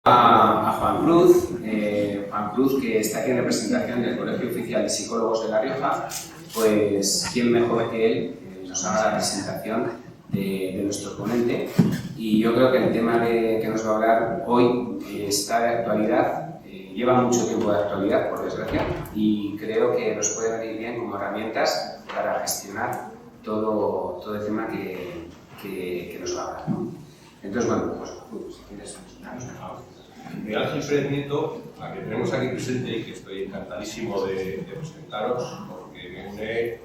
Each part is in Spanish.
A Juan Cruz, que está aquí en representación del Colegio Oficial de Psicólogos de La Rioja, pues quién mejor que él nos haga la presentación de nuestro ponente. Y yo creo que el tema que nos va a hablar hoy está de actualidad, lleva mucho tiempo de actualidad, por desgracia, y creo que nos puede venir bien como herramientas para gestionar todo el tema que nos va a hablar, ¿no? Entonces, bueno, pues si quieres Miguel Ángel Pérez Nieto, a que tenemos aquí presente y que estoy encantadísimo de presentaros, porque me une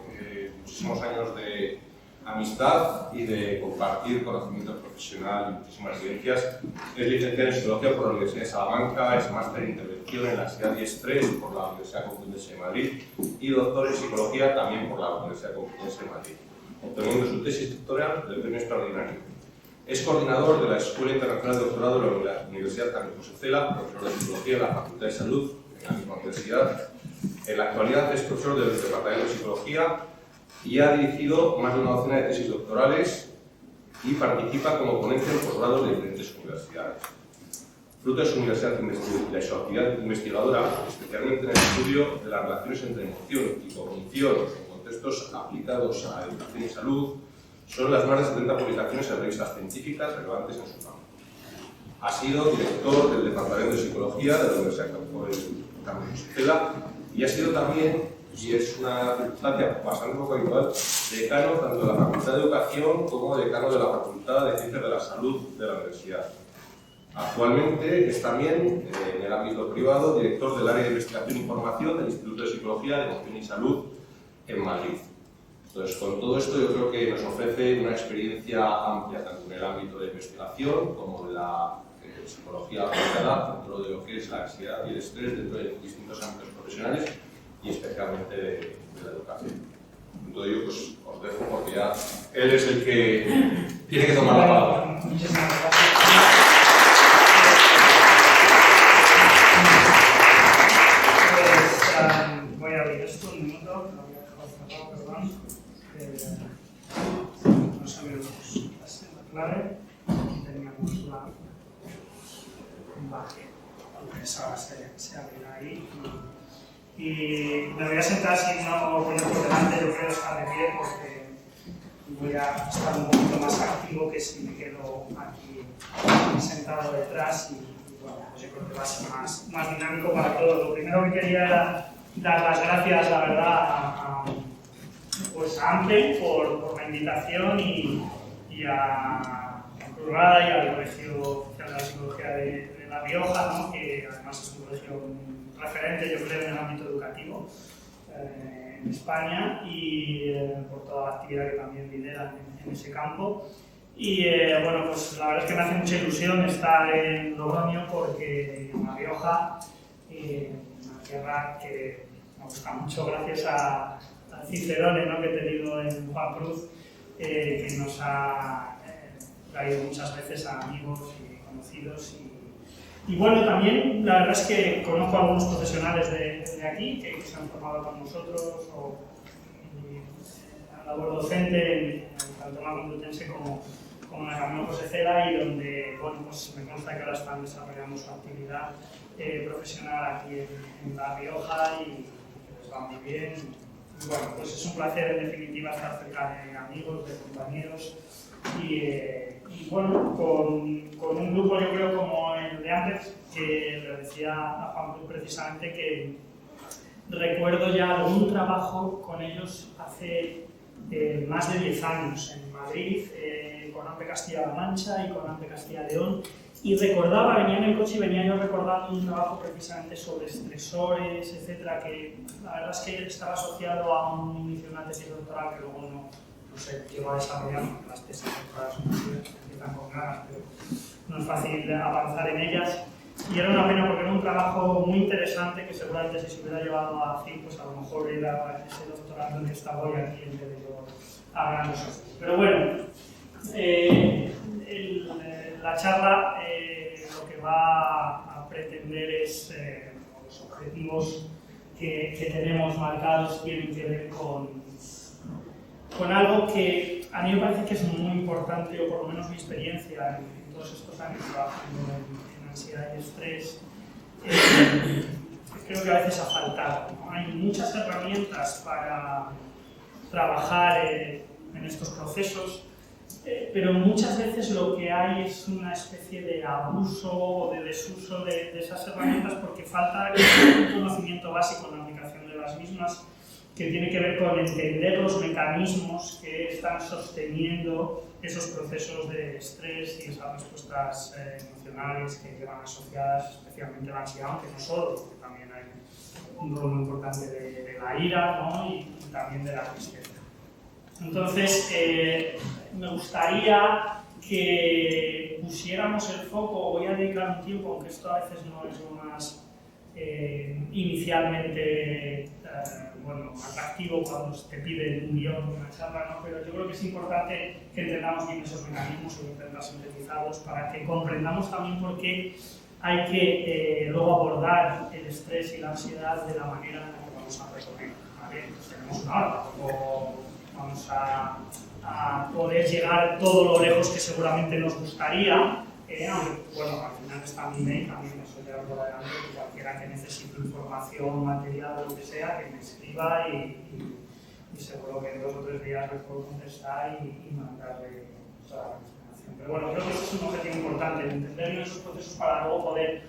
muchísimos años de amistad y de compartir conocimiento profesional y muchísimas vivencias. Es licenciado en Psicología por la Universidad de Salamanca, es máster en Intervención en la ansiedad y estrés por la Universidad Complutense de Madrid y doctor en Psicología también por la Universidad Complutense de Madrid, obteniendo su tesis doctoral del Premio Extraordinario. Es coordinador de la Escuela Internacional de Doctorado de la Universidad Carlos José Cela, profesor de Psicología en la Facultad de Salud en la misma universidad. En la actualidad es profesor del Departamento de Psicología y ha dirigido más de una docena de tesis doctorales y participa como ponente en posgrados de diferentes universidades. Fruto de su universidad de su actividad investigadora, especialmente en el estudio de las relaciones entre emoción y cognición en contextos aplicados a educación y salud, son las más de 70 publicaciones en revistas científicas relevantes en su campo. Ha sido director del Departamento de Psicología de la Universidad Carlos José Cela y ha sido también, y es una circunstancia bastante poco habitual, decano tanto de la Facultad de Educación como decano de la Facultad de Ciencias de la Salud de la Universidad. Actualmente es también, en el ámbito privado, director del área de investigación e información del Instituto de Psicología de Emoción y Salud en Madrid. Entonces, con todo esto yo creo que nos ofrece una experiencia amplia, tanto en el ámbito de investigación como de la psicología aplicada, dentro de lo que es la ansiedad y el estrés, dentro de distintos ámbitos profesionales y especialmente de la educación. Entonces yo pues, os dejo porque ya él es el que tiene que tomar la palabra. Muchísimas gracias. Pues voy a abrir esto un minuto, lo voy a dejar cerrado, perdón. No sabemos la clave. Aquí teníamos la. Vale, esa se abrirá ahí. Y me voy a sentar sin no poner por delante, yo creo estar de pie porque voy a estar un poquito más activo que si me quedo aquí sentado detrás y bueno, pues yo creo que va a ser más dinámico para todos. Lo primero que quería era dar las gracias, la verdad, pues a AMPE por la invitación y a Cruzada y al Colegio Oficial de la Psicología de La Rioja, ¿no? Que además es un colegio referente, yo creo, en el ámbito educativo en España y por toda la actividad que también lideran en ese campo. Y bueno, pues la verdad es que me hace mucha ilusión estar en Logroño porque en La Rioja, una tierra que me gusta mucho gracias a Cicerone, ¿no? Que he tenido en Juan Cruz, que nos ha traído muchas veces a amigos y conocidos. Y bueno, también la verdad es que conozco a algunos profesionales de aquí que se han formado con nosotros o en la labor docente tanto en la Complutense como en la Carlos José Cela, y donde bueno, pues me consta que ahora están desarrollando su actividad profesional aquí en La Rioja y les va muy bien. Y bueno, pues es un placer en definitiva estar cerca de amigos, de compañeros y bueno, con un grupo yo creo como el de antes, que le decía a Juan Cruz precisamente que recuerdo ya algún trabajo con ellos hace más de 10 años en Madrid, con AMPE Castilla-La Mancha y con AMPE Castilla-León, y recordaba, venía en el coche y venía yo recordando un trabajo precisamente sobre estresores, etcétera, que la verdad es que estaba asociado a un inicio de una tesis doctoral que luego no se llegó a desarrollar, porque las tesis doctorales empiezan con ganas, pero no es fácil avanzar en ellas. Y era una pena porque era un trabajo muy interesante que seguramente si se hubiera llevado a fin, pues a lo mejor era ese doctorado en que estaba hoy aquí en vez de yo hablando. Pero bueno, la charla lo que va a pretender es los objetivos que tenemos marcados tienen que ver con algo que a mí me parece que es muy importante, o por lo menos mi experiencia en todos estos años trabajando en ansiedad y estrés, creo que a veces ha faltado, ¿no? Hay muchas herramientas para trabajar en estos procesos, pero muchas veces lo que hay es una especie de abuso o de desuso de esas herramientas porque falta un conocimiento básico en la aplicación de las mismas, que tiene que ver con entender los mecanismos que están sosteniendo esos procesos de estrés y esas respuestas emocionales que llevan asociadas especialmente a la ansiedad, aunque no solo, porque también hay un rol muy importante de la ira, ¿no? y también de la tristeza. Entonces, me gustaría que pusiéramos el foco, voy a dedicar un tiempo, aunque esto a veces no es lo más inicialmente atractivo cuando te piden un guión, una charla, ¿no? Pero yo creo que es importante que entendamos bien esos mecanismos o intentar sintetizarlos para que comprendamos también por qué hay que luego abordar el estrés y la ansiedad de la manera en la que vamos a recorrer. ¿Vale? Pues tenemos una hora, tampoco vamos a poder llegar todo lo lejos que seguramente nos gustaría. Aunque, bueno, al final está mi mail, también eso ya por adelante, que cualquiera que necesite información, material o lo que sea, que me escriba y seguro que en 2 o 3 días les puedo contestar y mandarle toda la información. Pero bueno, creo que eso es un objetivo importante, entender esos procesos para luego poder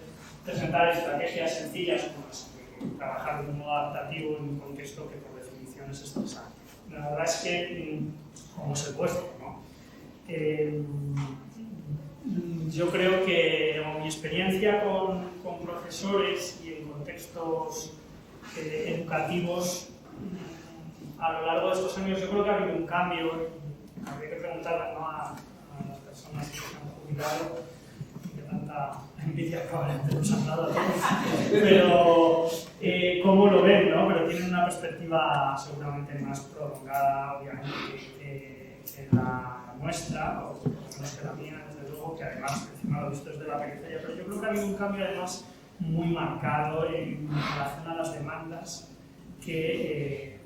presentar estrategias sencillas como las que trabajar de un modo adaptativo en un contexto que por definición es estresante. La verdad es que, como es el vuestro, ¿no? Yo creo que mi experiencia con profesores y en contextos educativos a lo largo de estos años, yo creo que ha habido un cambio. Habría que preguntar, ¿no? a las personas que se han jubilado, que tanta envidia probablemente nos han dado a todos, pero cómo lo ven, ¿no? Pero tienen una perspectiva seguramente más prolongada, obviamente, que la nuestra, o por lo menos que la mía, desde luego, que además encima lo he visto desde la periferia, pero yo creo que ha habido un cambio además muy marcado en relación a las demandas que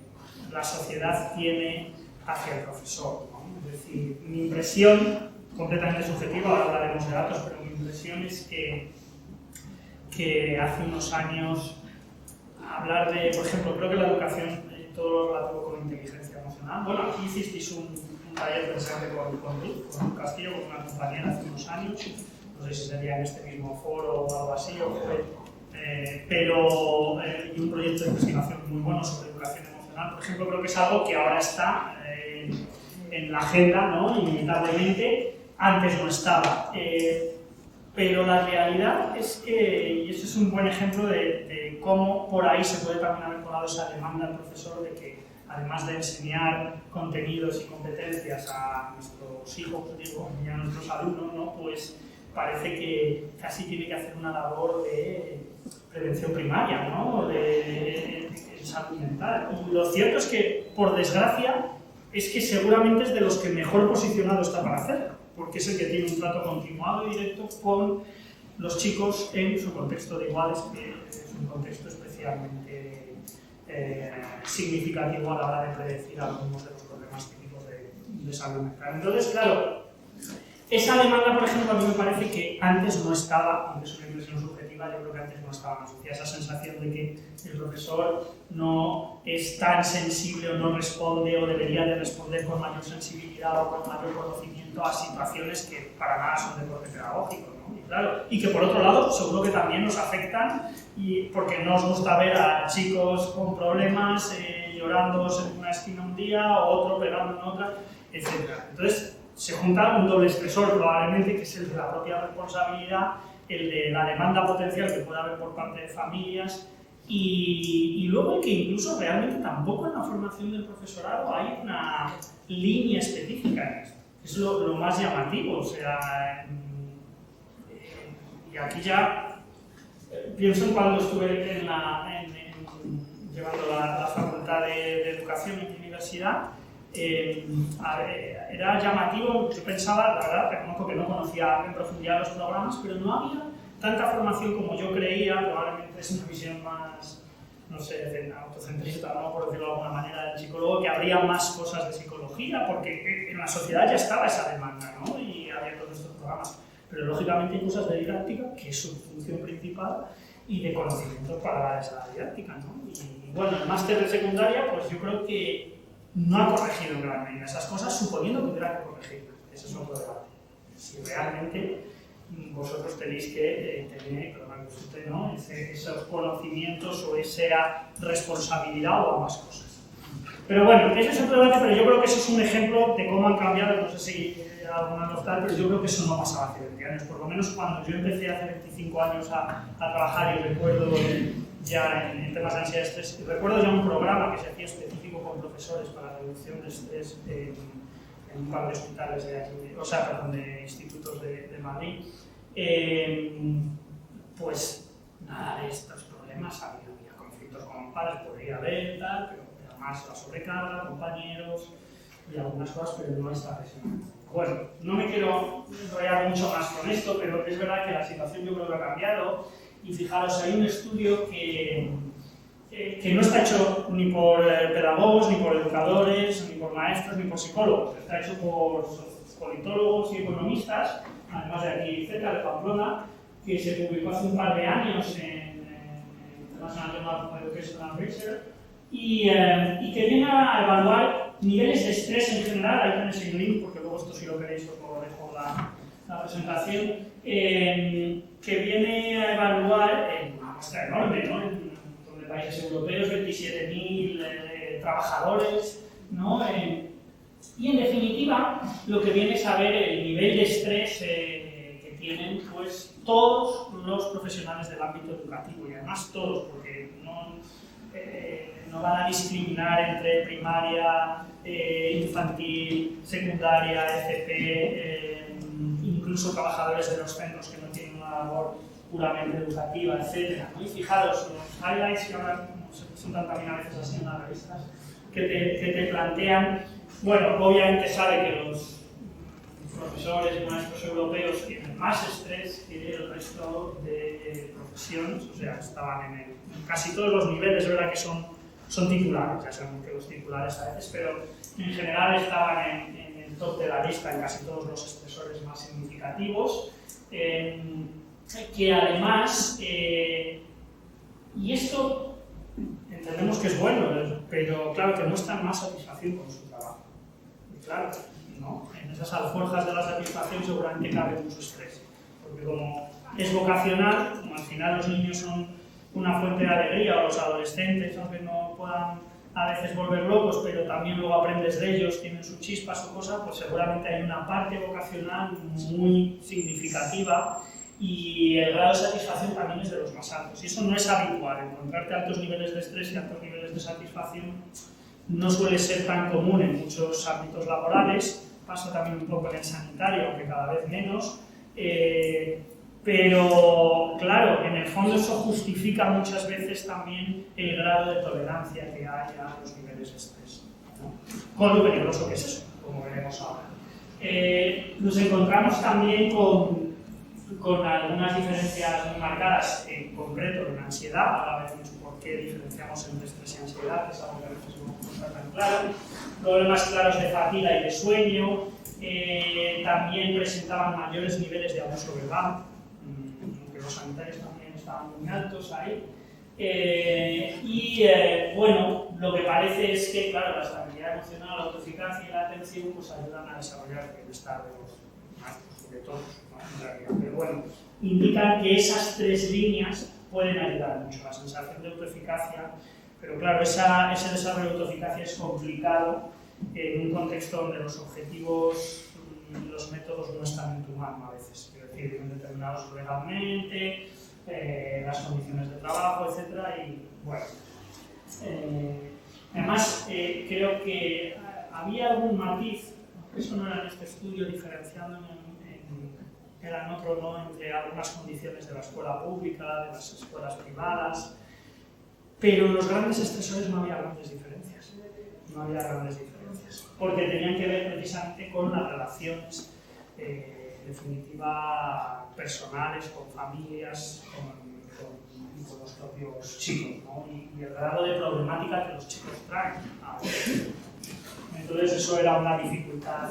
la sociedad tiene hacia el profesor, ¿no? Es decir, mi impresión, completamente subjetiva, ahora hablaremos de datos, pero mi impresión es que hace unos años hablar de, por ejemplo, creo que la educación, todo lo relativo con inteligencia emocional, bueno, aquí hicisteis un taller precisamente con Castillo, con una compañera hace unos años, no sé si sería en este mismo foro o algo así, y un proyecto de investigación muy bueno sobre educación emocional, por ejemplo, creo que es algo que ahora está en la agenda, ¿no? Inevitablemente, antes no estaba. Pero la realidad es que, y ese es un buen ejemplo de cómo por ahí se puede también haber colado esa demanda al profesor de que, además de enseñar contenidos y competencias a nuestros hijos, digo, y a nuestros alumnos, ¿no? Pues parece que casi tiene que hacer una labor de prevención primaria, ¿no? De salud mental. Y lo cierto es que, por desgracia, es que seguramente es de los que mejor posicionado está para hacerlo, porque es el que tiene un trato continuado y directo con los chicos en su contexto de iguales, que es un contexto especialmente significativo a la hora de predecir algunos de los problemas típicos de salud mental. Entonces, claro, esa demanda, por ejemplo, a mí me parece que antes no estaba, aunque es una impresión subjetiva, yo creo que antes no estaba, nos hacía esa sensación de que el profesor no es tan sensible o no responde o debería de responder con mayor sensibilidad o con mayor conocimiento a situaciones que para nada son de corte pedagógico, ¿no? Y claro, y que por otro lado seguro que también nos afectan porque no os gusta ver a chicos con problemas llorando en una esquina un día o otro pegando en otra, etc. Entonces se junta un doble estresor probablemente, que es el de la propia responsabilidad, el de la demanda potencial que puede haber por parte de familias y luego el que incluso realmente tampoco en la formación del profesorado hay una línea específica en esto. Es lo más llamativo, o sea, y aquí ya pienso en cuando estuve llevando la facultad de educación en mi universidad. Era llamativo, yo pensaba, la verdad, reconozco que no conocía en profundidad los programas, pero no había tanta formación como yo creía, probablemente es una visión más, no sé, autocentrista, ¿no? Por decirlo de alguna manera, del psicólogo, que habría más cosas de psicología, porque en la sociedad ya estaba esa demanda, ¿no? Y había todos estos programas. pero lógicamente hay cosas de didáctica, que es su función principal, y de conocimiento para dar esa didáctica, ¿no? Y bueno, el máster de secundaria, pues yo creo que no ha corregido en gran medida esas cosas, suponiendo que hubiera que corregirlas. Ese es otro debate. Si realmente vosotros tenéis que tener, pero usted, ¿no?, esos conocimientos o esa responsabilidad o ambas cosas. Pero bueno, ese es otro debate, pero yo creo que eso es un ejemplo de cómo han cambiado, no sé si alguna nostalgia, pero yo creo que eso no pasaba hace 20 años, por lo menos cuando yo empecé hace 25 años a trabajar, y recuerdo ya en temas de ansiedad y estrés, recuerdo ya un programa que se hacía específico con profesores para la reducción de estrés en un par de hospitales de aquí, o sea, perdón, de institutos de Madrid. Pues nada de estos problemas, había conflictos con padres, podría haber, tal, pero más la sobrecarga, compañeros y algunas cosas, pero no esta presión. Bueno, no me quiero enrollar mucho más con esto, pero es verdad que la situación yo creo que ha cambiado, y fijaros, hay un estudio que no está hecho ni por pedagogos, ni por educadores, ni por maestros, ni por psicólogos, está hecho por politólogos y economistas, además de aquí cerca de Pamplona, que se publicó hace un par de años en International Journal of Educational Research, y que viene a evaluar niveles de estrés en general. Ahí tenéis el link, porque luego esto, si lo queréis, os lo dejo la presentación, que viene a evaluar en una muestra enorme, ¿no?, en países europeos, 27.000 trabajadores, ¿no? Y en definitiva, lo que viene es a ver el nivel de estrés que tienen, pues, todos los profesionales del ámbito educativo, y además todos, porque no van a discriminar entre primaria, infantil, secundaria, FP, incluso trabajadores de los centros que no tienen una labor puramente educativa, etc., ¿no? Y fijaros, los highlights que ahora se presentan también a veces así en las revistas, que te plantean, bueno, obviamente sabe que los profesores y maestros europeos tienen más estrés que el resto de profesiones, o sea, estaban en casi todos los niveles. Es verdad que son titulares, ya saben que los titulares a veces, pero en general estaban en el top de la lista en casi todos los estresores más significativos, que además, y esto entendemos que es bueno, pero claro, que muestran más satisfacción con su trabajo. Y claro, ¿no?, en esas alforjas de la satisfacción seguramente cabe mucho estrés, porque como es vocacional, como al final los niños son una fuente de alegría, o los adolescentes, aunque no puedan a veces volver locos, pero también luego aprendes de ellos, tienen su chispa, su cosa, pues seguramente hay una parte vocacional muy significativa, y el grado de satisfacción también es de los más altos. Y eso no es habitual, encontrarte altos niveles de estrés y altos niveles de satisfacción no suele ser tan común en muchos ámbitos laborales, pasa también un poco en el sanitario, aunque cada vez menos, pero claro, en el fondo eso justifica muchas veces también el grado de tolerancia que hay a los niveles de estrés, ¿no? Con lo peligroso que es eso, como veremos ahora. Nos encontramos también con algunas diferencias muy marcadas, en concreto en ansiedad. Ahora veremos por qué diferenciamos entre estrés y ansiedad, que es algo que a veces no está tan claro. Problemas claros de fatiga y de sueño, también presentaban mayores niveles de abuso verbal, aunque los sanitarios también estaban muy altos ahí. Bueno, lo que parece es que, claro, la estabilidad emocional, la autoeficacia y la atención pues ayudan a desarrollar el bienestar de los maestros, sobre todo, ¿no?, en realidad. Pero bueno, indican que esas tres líneas pueden ayudar mucho, la sensación de autoeficacia, pero claro, ese desarrollo de autoeficacia es complicado en un contexto donde los objetivos y los métodos no están en tu mano a veces, es decir, vienen determinados legalmente, las condiciones de trabajo, etc. Y bueno, además creo que había algún matiz, eso no era en este estudio, diferenciando era en otro, ¿no?, entre algunas condiciones de la escuela pública, de las escuelas privadas, pero en los grandes estresores no había grandes diferencias. No había grandes diferencias, porque tenían que ver precisamente con las relaciones, en definitiva, personales, con familias, con los propios chicos, ¿no?, y el grado de problemática que los chicos traen. Entonces eso era una dificultad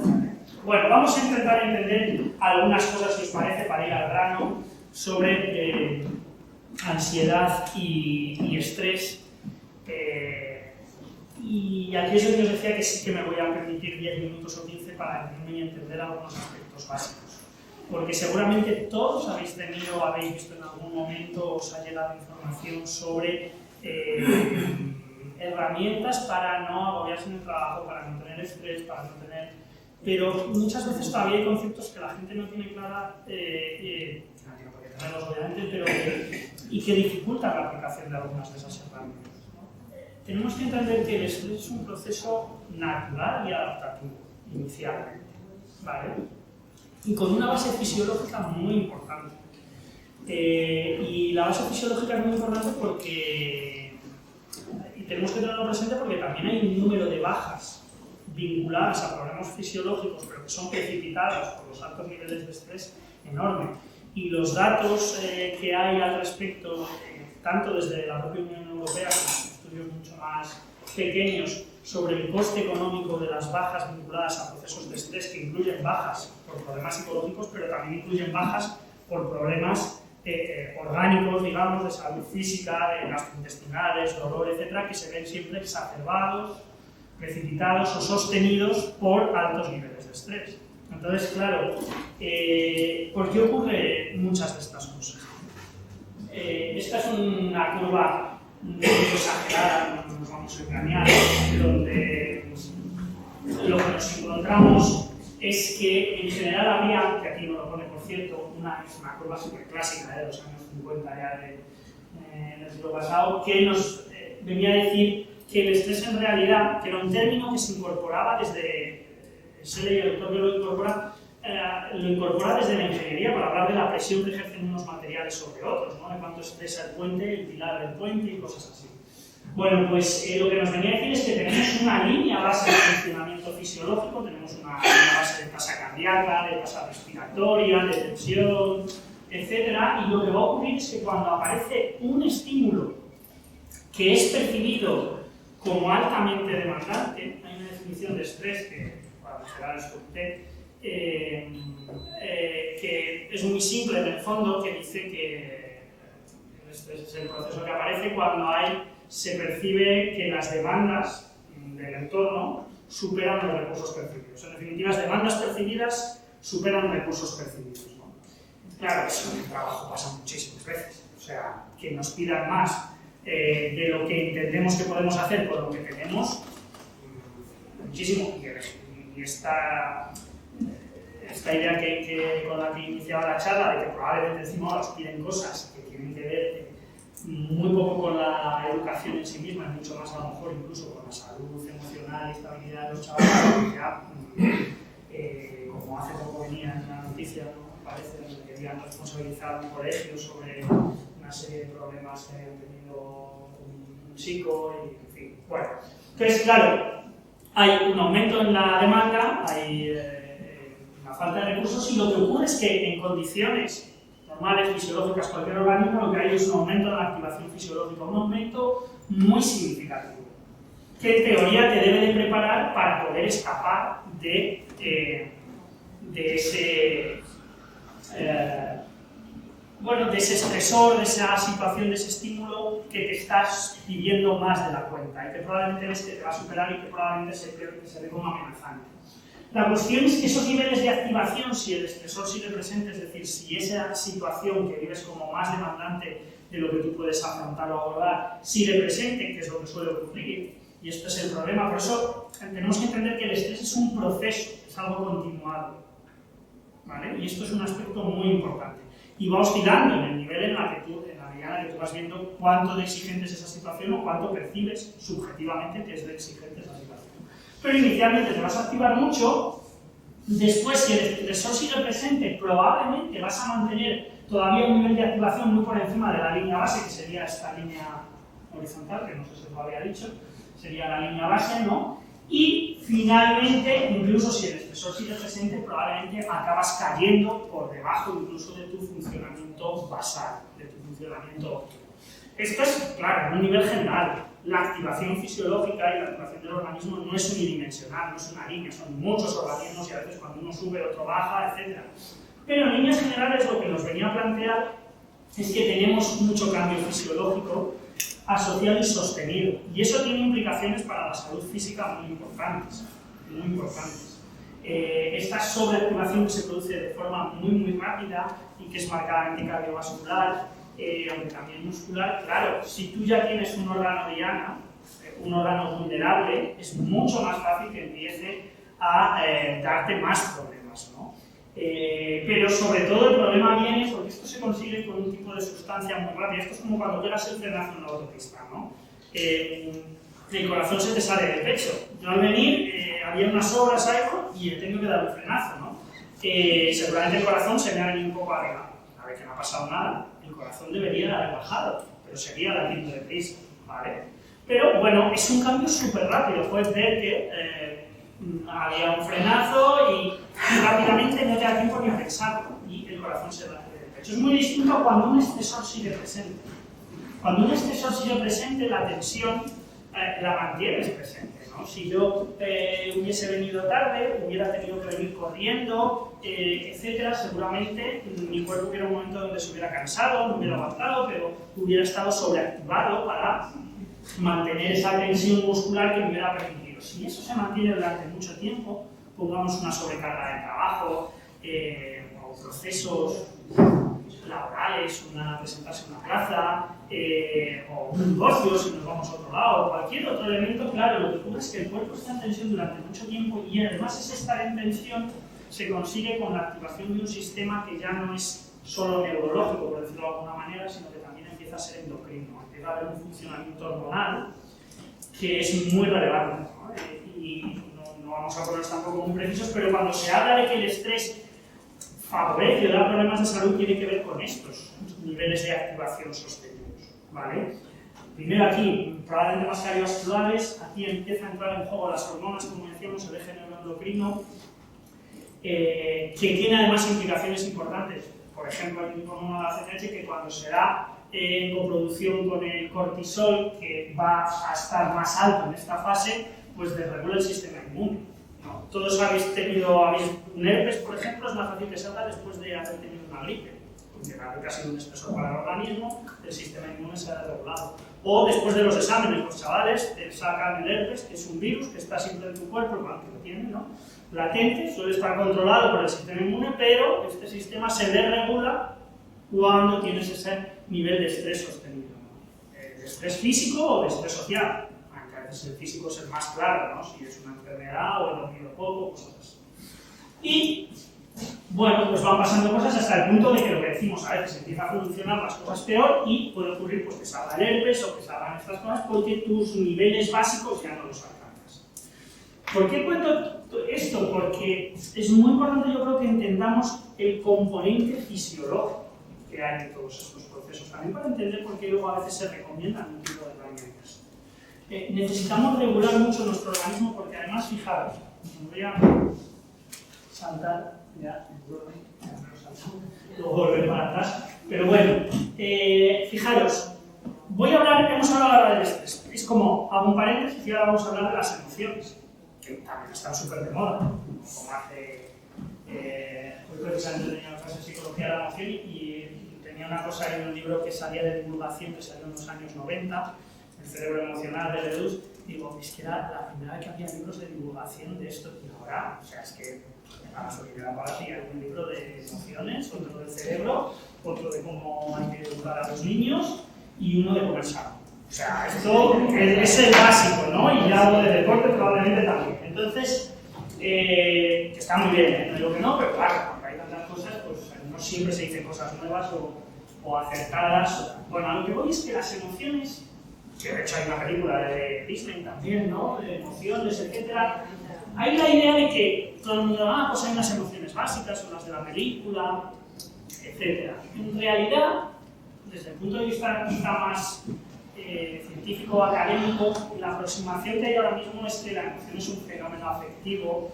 Bueno, vamos a intentar entender algunas cosas, si os parece, para ir al grano, sobre ansiedad y estrés. Y aquí es donde os decía que sí que me voy a permitir 10 minutos o 15 para detenerme y entender algunos aspectos básicos. Porque seguramente todos habéis tenido o habéis visto en algún momento, os ha llegado información sobre herramientas para no agobiarse en el trabajo, para no tener estrés, para no tener... Pero muchas veces todavía hay conceptos que la gente no tiene clara, que no tiene por qué tenerlos obviamente, pero y que dificultan la aplicación de algunas de esas herramientas. Tenemos que entender que el estrés es un proceso natural y adaptativo, inicialmente, ¿vale? Y con una base fisiológica muy importante. Y la base fisiológica es muy importante porque, y tenemos que tenerlo presente porque también hay un número de bajas vinculadas a problemas fisiológicos, pero que son precipitadas por los altos niveles de estrés enorme. Y los datos que hay al respecto, tanto desde la propia Unión Europea como estudios mucho más pequeños sobre el coste económico de las bajas vinculadas a procesos de estrés, que incluyen bajas por problemas psicológicos, pero también incluyen bajas por problemas orgánicos, digamos, de salud física, de gastrointestinales, dolor, etcétera, que se ven siempre exacerbados, precipitados o sostenidos por altos niveles de estrés. Entonces, claro, ¿por qué ocurre muchas de estas cosas? Esta es una curva un poco exagerada, no nos vamos a engañar, donde lo que nos encontramos es que en general había, que aquí no lo pone por cierto, es una curva súper clásica de los años 50 ya del siglo pasado, que nos venía a decir que el estrés en realidad, que era un término que se incorporaba desde, Selle y el autor que lo incorpora desde la ingeniería para hablar de la presión que ejercen unos materiales sobre otros, ¿no? De cuánto estresa el puente, el pilar del puente y cosas así. Bueno, pues lo que nos venía a decir es que tenemos una línea base de funcionamiento fisiológico, tenemos una base de tasa cardíaca, de tasa respiratoria, de tensión, etc. Y lo que va a ocurrir es que cuando aparece un estímulo que es percibido como altamente demandante, hay una definición de estrés que, para mejorar el comité, que es muy simple en el fondo, que dice que el estrés es el proceso que aparece cuando se percibe que las demandas del entorno superan los recursos percibidos. En definitiva, las demandas percibidas superan los recursos percibidos, ¿no? Claro, eso en el trabajo pasa muchísimas veces. O sea, que nos pidan más de lo que entendemos que podemos hacer con lo que tenemos, muchísimo. Y esta idea con la que iniciaba la charla, de que probablemente encima nos piden cosas que tienen que ver muy poco con la educación en sí misma, y mucho más a lo mejor incluso con la salud emocional y estabilidad de los chavales, ya, como hace poco venía en una noticia, ¿no? Parece que habían responsabilizado a un colegio sobre una serie de problemas que habían tenido un chico, y en fin. Bueno, entonces, claro, hay un aumento en la demanda, hay una falta de recursos, y lo que ocurre es que en condiciones normales, fisiológicas, cualquier organismo, lo que hay es un aumento en la activación fisiológica, un aumento muy significativo, que en teoría te debe de preparar para poder escapar de ese estresor, de esa situación, de ese estímulo que te estás pidiendo más de la cuenta y que probablemente ves que te va a superar y que probablemente se ve como amenazante. La cuestión es que esos niveles de activación, si el estresor sigue presente, es decir, si esa situación que vives como más demandante de lo que tú puedes afrontar o abordar, sigue presente, que es lo que suele ocurrir, y esto es el problema. Por eso tenemos que entender que el estrés es un proceso, es algo continuado, ¿vale? Y esto es un aspecto muy importante. Y va oscilando en el nivel en la medida en que tú vas viendo cuánto de exigente es esa situación o cuánto percibes subjetivamente que es de exigente esa situación. Pero inicialmente te vas a activar mucho, después si el estresor sigue presente, probablemente vas a mantener todavía un nivel de activación muy por encima de la línea base, que sería esta línea horizontal, que no sé si os lo había dicho, sería la línea base, ¿no? Y finalmente, incluso si el estresor sigue presente, probablemente acabas cayendo por debajo incluso de tu funcionamiento basal, de tu funcionamiento óptimo. Esto es, claro, en un nivel general. la activación fisiológica y la activación del organismo no es unidimensional, no es una línea, son muchos organismos y a veces cuando uno sube otro baja, etc. Pero en líneas generales lo que nos venía a plantear es que tenemos mucho cambio fisiológico asociado y sostenido, y eso tiene implicaciones para la salud física muy importantes, muy importantes. Esta sobreactivación que se produce de forma muy rápida y que es marcadamente cardiovascular, aunque también muscular, claro, si tú ya tienes un órgano diana, un órgano vulnerable, es mucho más fácil que empiece a darte más problemas, ¿no? Pero sobre todo el problema viene porque esto se consigue con un tipo de sustancia muy rápida. Esto es como cuando pegas el frenazo en una autopista, ¿no? El corazón se te sale del pecho. Yo al venir había unas obras ahí y he tenido que dar un frenazo, ¿no? Seguramente el corazón se me ha venido un poco arriba. A ver que no ha pasado nada. El corazón debería haber bajado, pero seguía latiendo deprisa, ¿vale? Pero bueno, es un cambio súper rápido. Puedes ver que había un frenazo y rápidamente no te da tiempo ni a pensarlo y el corazón se va del pecho. Es muy distinto cuando un estresor sigue presente. Cuando un estresor sigue presente, la tensión la mantienes presente, ¿no? Si yo hubiese venido tarde, hubiera tenido que venir corriendo, etcétera, seguramente mi cuerpo hubiera un momento donde se hubiera cansado, no hubiera aguantado, pero hubiera estado sobreactivado para mantener esa tensión muscular que me hubiera permitido. Si eso se mantiene durante mucho tiempo, pongamos una sobrecarga de trabajo o procesos laborales, presentarse en una plaza, o un negocio si nos vamos a otro lado, o cualquier otro elemento, claro, lo que ocurre es que el cuerpo está en tensión durante mucho tiempo y además ese estar en tensión se consigue con la activación de un sistema que ya no es solo neurológico, por decirlo de alguna manera, sino que también empieza a ser endocrino, empieza a haber un funcionamiento hormonal que es muy relevante, ¿no? Y no vamos a ponernos tampoco muy precisos, pero cuando se habla de que el estrés favorece o da problemas de salud, tiene que ver con estos niveles de activación sostenidos, ¿vale? Primero aquí, probablemente más cardiovasculares, aquí empieza a entrar en juego las hormonas, como decíamos, el eje neuroendocrino, que tiene además implicaciones importantes. Por ejemplo, hay un hormona de la CNH que cuando se da en coproducción con el cortisol, que va a estar más alto en esta fase, pues desregula el sistema inmune. ¿No? Todos habéis un herpes, por ejemplo, es más fácil que salga después de haber tenido una gripe, porque la gripe ha sido un estresor para el organismo, el sistema inmune se ha desregulado. O después de los exámenes, los chavales te sacan el herpes, que es un virus que está siempre en tu cuerpo, igual que lo tiene, ¿no? Latente, suele estar controlado por el sistema inmune, pero este sistema se desregula cuando tienes ese nivel de estrés sostenido, ¿no? De estrés físico o de estrés social. El físico es el más claro, ¿no? Si es una enfermedad o he dormido poco, cosas así. Y, bueno, pues van pasando cosas hasta el punto de que lo que decimos, a veces empieza a funcionar las cosas peor y puede ocurrir pues, que salga el herpes o que salgan estas cosas porque tus niveles básicos ya no los alcanzas. ¿Por qué cuento esto? Porque es muy importante, yo creo, que entendamos el componente fisiológico que hay en todos estos procesos, también para entender por qué luego a veces se recomiendan un tipo de herramientas. Necesitamos regular mucho nuestro organismo porque además, fijaros, me voy a saltar, luego volver para atrás, pero bueno, fijaros, hemos hablado ahora del estrés, es como, hago un paréntesis y ahora vamos a hablar de las emociones, que también están súper de moda, como hace, hoy precisamente tenía una clase de psicología de la emoción y tenía una cosa en un libro que salía de divulgación, que salió en los años 90, El cerebro emocional de Deleuze, digo, es que era la primera vez que había libros de divulgación de esto, y ahora, o sea, es que a la solidaridad para sí hay un libro de emociones, otro del cerebro, otro de cómo hay que educar a los niños, y uno de comer sano. O sea, esto es el básico, ¿no? Y ya algo de deporte probablemente también. Entonces, que está muy bien, no digo que no, pero claro, cuando hay tantas cosas, pues no siempre se dicen cosas nuevas o acertadas. Bueno, a lo que voy es que las emociones, que de hecho hay una película de Disney también, ¿no? De emociones, etcétera. Hay la idea de que todo el mundo, pues hay unas emociones básicas, son las de la película, etcétera. En realidad, desde el punto de vista quizá más científico o académico, la aproximación que hay ahora mismo es que la emoción es un fenómeno afectivo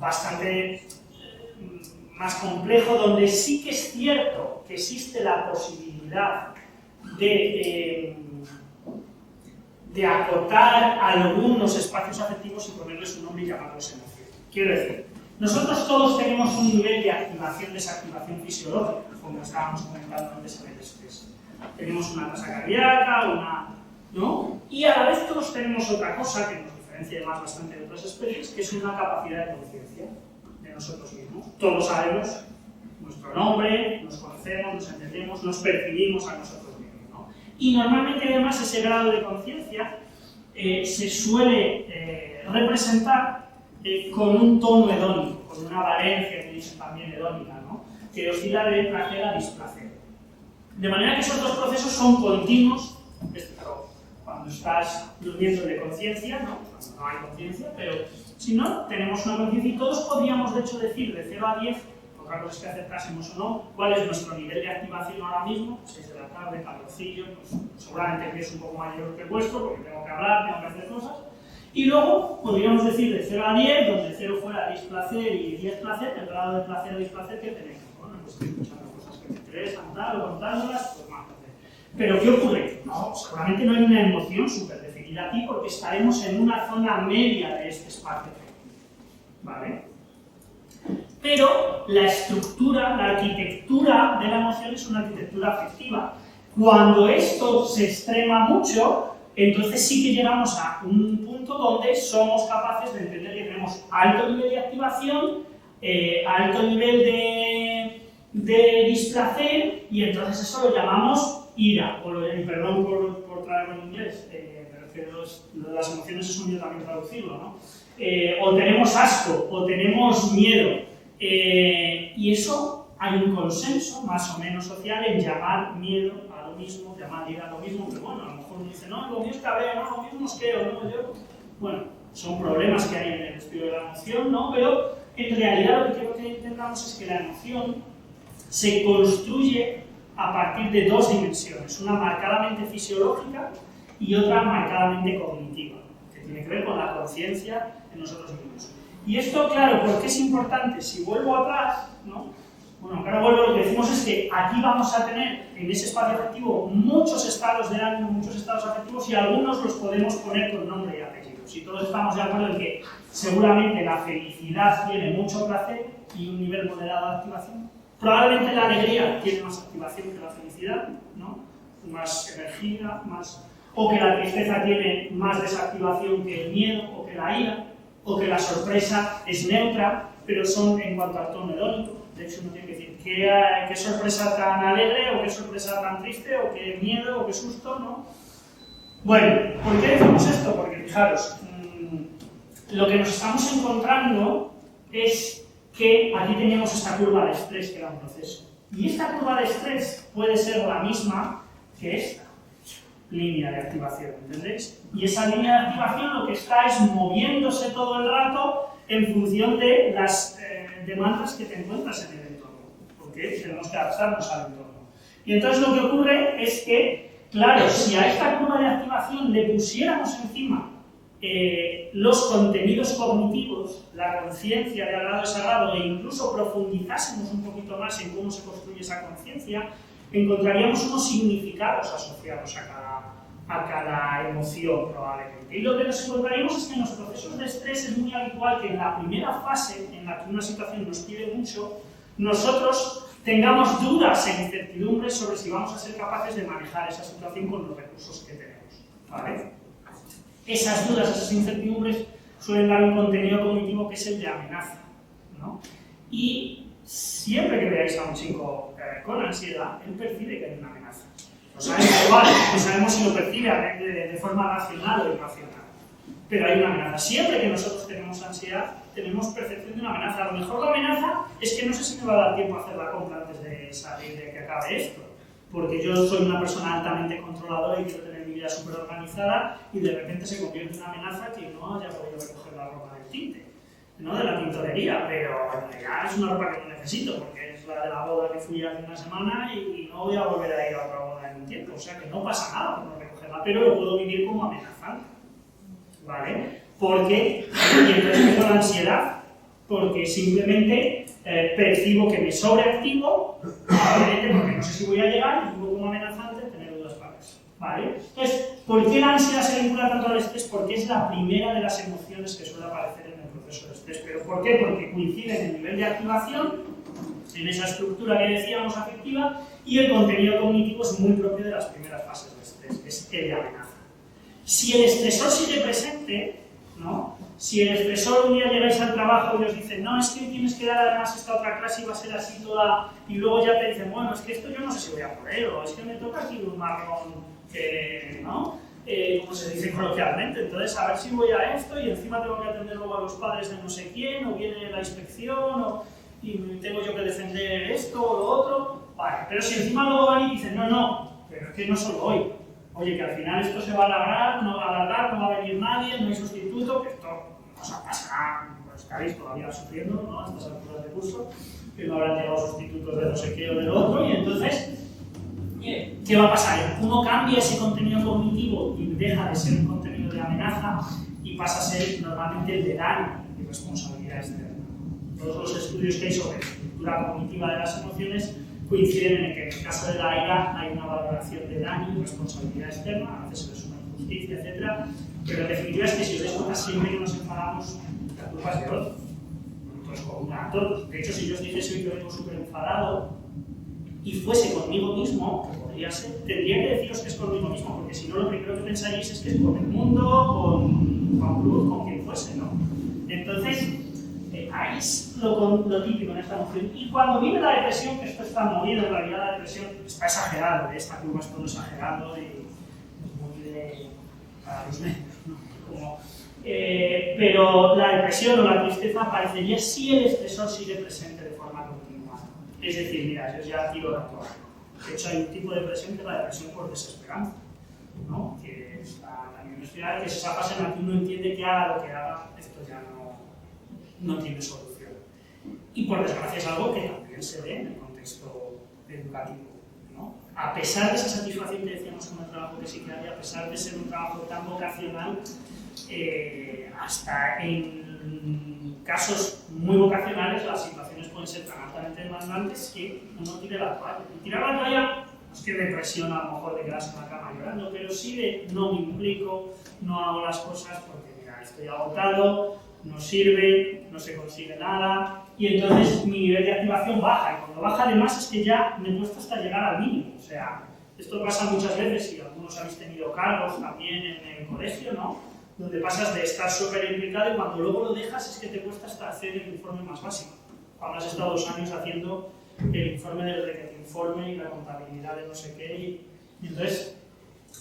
bastante más complejo, donde sí que es cierto que existe la posibilidad de de acotar algunos espacios afectivos y ponerles un nombre y llamarlos emoción. Quiero decir, nosotros todos tenemos un nivel de activación-desactivación fisiológica, como estábamos comentando antes en el estrés. Tenemos una tasa cardíaca, ¿no? Y a la vez todos tenemos otra cosa que nos diferencia además bastante de otras especies, que es una capacidad de conciencia de nosotros mismos. Todos sabemos nuestro nombre, nos conocemos, nos entendemos, nos percibimos a nosotros mismos, ¿no? Y normalmente además ese grado de conciencia se suele representar con un tono hedónico, con una valencia que dicen también hedónica, ¿no? Que oscila de placer a displacer. De manera que esos dos procesos son continuos, cuando estás durmiendo de conciencia, ¿no? Cuando no hay conciencia, pero si no, tenemos una conciencia y todos podríamos de hecho decir de 0 a 10, otra cosa es que aceptásemos o no, cuál es nuestro nivel de activación ahora mismo, 6 de la tarde, calorcillo, pues seguramente que es un poco mayor que el vuestro, porque tengo que hablar, tengo que hacer cosas. Y luego podríamos decir de 0 a 10, donde 0 fuera displacer y 10 placer, el grado de placer o displacer que tenemos. Bueno, pues estoy escuchando cosas que me interesan, tal, o contándolas, pues más placer. Pero ¿qué ocurre? No, seguramente no hay una emoción súper definida aquí porque estaremos en una zona media de este espacio. ¿Vale? Pero la estructura, la arquitectura de la emoción es una arquitectura afectiva. Cuando esto se extrema mucho, entonces sí que llegamos a un punto donde somos capaces de entender que tenemos alto nivel de activación, alto nivel de displacer, y entonces eso lo llamamos ira, o perdón por traerlo en inglés, me refiero a las emociones, es un lío también traducirlo, ¿no? O tenemos asco, o tenemos miedo, y eso hay un consenso más o menos social en llamar miedo a lo mismo, llamar ira a lo mismo, pero bueno, a lo mejor uno dice, no, lo mío es cabreo, no, lo mío es mosqueo, no, yo... Bueno, son problemas que hay en el estudio de la emoción, ¿no? Pero en realidad lo que quiero que entendamos es que la emoción se construye a partir de dos dimensiones, una marcadamente fisiológica y otra marcadamente cognitiva, que tiene que ver con la conciencia en nosotros mismos. Y esto, claro, ¿por qué es importante? Si vuelvo atrás, ¿no? Bueno, ahora vuelvo, lo que decimos es que aquí vamos a tener en ese espacio afectivo muchos estados de ánimo, muchos estados afectivos, y algunos los podemos poner con nombre y apellido. Si todos estamos de acuerdo en que seguramente la felicidad tiene mucho placer y un nivel moderado de activación, probablemente la alegría tiene más activación que la felicidad, ¿no? Más energía, más... o que la tristeza tiene más desactivación que el miedo o que la ira, o que la sorpresa es neutra, pero son en cuanto al tono hedónico. De hecho, uno tiene que decir qué sorpresa tan alegre, o qué sorpresa tan triste, o qué miedo, o qué susto, ¿no? Bueno, ¿por qué decimos esto? Porque fijaros, lo que nos estamos encontrando es que aquí teníamos esta curva de estrés que era un proceso. Y esta curva de estrés puede ser la misma que esta línea de activación, ¿entendéis? Y esa línea de activación lo que está es moviéndose todo el rato en función de las demandas que te encuentras en el entorno, porque tenemos que adaptarnos al entorno. Y entonces lo que ocurre es que, claro, si a esta curva de activación le pusiéramos encima los contenidos cognitivos, la conciencia de agrado y desagrado, e incluso profundizásemos un poquito más en cómo se construye esa conciencia, encontraríamos unos significados asociados a cada emoción probablemente. Y lo que nos encontraríamos es que en los procesos de estrés es muy habitual que en la primera fase, en la que una situación nos pide mucho, nosotros tengamos dudas e incertidumbres sobre si vamos a ser capaces de manejar esa situación con los recursos que tenemos, ¿vale? Esas dudas, esas incertidumbres suelen dar un contenido cognitivo que es el de amenaza, ¿no? Y siempre que veáis a un chico con ansiedad, él percibe que hay una amenaza. No sabemos igual, no sabemos si lo percibe de forma racional o irracional, pero hay una amenaza. Siempre que nosotros tenemos ansiedad, tenemos percepción de una amenaza. A lo mejor la amenaza es que no sé si me va a dar tiempo a hacer la compra antes de salir, de que acabe esto, porque yo soy una persona altamente controladora y quiero tener mi vida súper organizada, y de repente se convierte en una amenaza que no haya podido recoger la ropa del tinte, ¿no? De la tintorería, pero ya es una ropa que no necesito porque es la de la boda que fui hace una semana y no voy a volver a ir a otra boda en un tiempo, o sea que no pasa nada por no recogerla, pero lo puedo vivir como amenazante, ¿vale? Porque, y entonces tengo la ansiedad, porque simplemente percibo que me sobreactivo, probablemente porque no sé si voy a llegar, y vivo como amenazante tener dudas para eso, ¿vale? Entonces, ¿Por qué la ansiedad se vincula tanto al estrés? Porque es la primera de las emociones que suele aparecer en el proceso de estrés. ¿Pero por qué? Porque coincide en el nivel de activación, en esa estructura que decíamos afectiva, y el contenido cognitivo es muy propio de las primeras fases de estrés, es el de amenaza. Si el estresor sigue presente, ¿no? Si el estresor un día llegáis al trabajo y os dicen, no, es que tienes que dar además esta otra clase y va a ser así toda, y luego ya te dicen, bueno, es que esto yo no sé si voy a poder, o es que me toca aquí un marrón, ¿no? Como se dice coloquialmente, entonces a ver si voy a esto y encima tengo que atender luego a los padres de no sé quién, o viene la inspección, y tengo yo que defender esto o lo otro, vale, pero si encima luego van y dicen, no, pero es que no solo hoy, oye, que al final esto se va a alargar, no va a venir nadie, no hay sustituto, que esto nos pasará, pues estaréis todavía sufriendo, ¿no? A estas alturas de curso, que no habrán llegado sustitutos de no sé qué o de lo otro, y entonces, ¿qué va a pasar? Uno cambia ese contenido cognitivo y deja de ser un contenido de amenaza y pasa a ser normalmente el de daño y responsabilidad externa. Todos los estudios que hay sobre la estructura cognitiva de las emociones coinciden en que en el caso de la ira hay una valoración de daño y responsabilidad externa, a veces se resume en justicia, etc. Pero en definitiva es que si os dais cuenta, siempre que nos enfadamos, la culpa es de otro. Entonces, con a todos. De hecho, si yo os dijese hoy que vengo súper enfadado y fuese conmigo mismo, que podría ser, tendría que deciros que es conmigo mismo, porque si no, lo primero que pensaríais es que es con el mundo, con Juan Cruz, con quien fuese, ¿no? Entonces, ahí es lo típico en esta emoción. Y cuando viene la depresión, que esto está movido, en realidad la depresión está exagerado, esta curva es todo exagerado y muy para los medios, ¿no? Pero la depresión o la tristeza aparecería si el estresor sigue presente de forma continua. Es decir, mira, yo ya tiro la toalla. De hecho, hay un tipo de depresión que es la depresión por desesperanza, ¿no? Que es la universidad, que es esa fase en la que uno entiende que haga lo que haga, esto ya no tiene solución. Y por desgracia es algo que también se ve en el contexto educativo, ¿no? A pesar de esa satisfacción que decíamos con el trabajo de psiquiatría, a pesar de ser un trabajo tan vocacional, hasta en casos muy vocacionales las situaciones pueden ser tan altamente demandantes que uno tire la toalla. Y tirar la toalla no es que depresión a lo mejor de quedarse en la cama llorando, pero sí de no me implico, no hago las cosas porque mira, estoy agotado, no sirve, no se consigue nada, y entonces mi nivel de activación baja, y cuando baja además es que ya me cuesta hasta llegar al mínimo. O sea, esto pasa muchas veces, y algunos habéis tenido cargos también en el colegio, ¿no? Donde pasas de estar súper implicado y cuando luego lo dejas es que te cuesta hasta hacer el informe más básico. Cuando has estado 2 años haciendo el informe del requete-informe y la contabilidad de no sé qué, y entonces,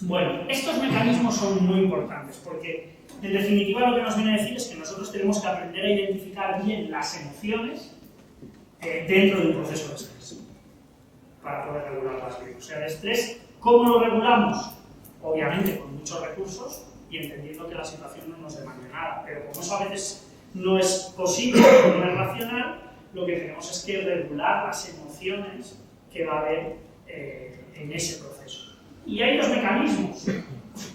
bueno, estos mecanismos son muy importantes porque en definitiva lo que nos viene a decir es que nosotros tenemos que aprender a identificar bien las emociones dentro de un proceso de estrés para poder regularlas bien. O sea, el estrés, ¿cómo lo regulamos? Obviamente con muchos recursos y entendiendo que la situación no nos demanda nada, pero como eso a veces no es posible, no es racional, lo que tenemos es que regular las emociones que va a haber en ese proceso. Y hay 2 mecanismos,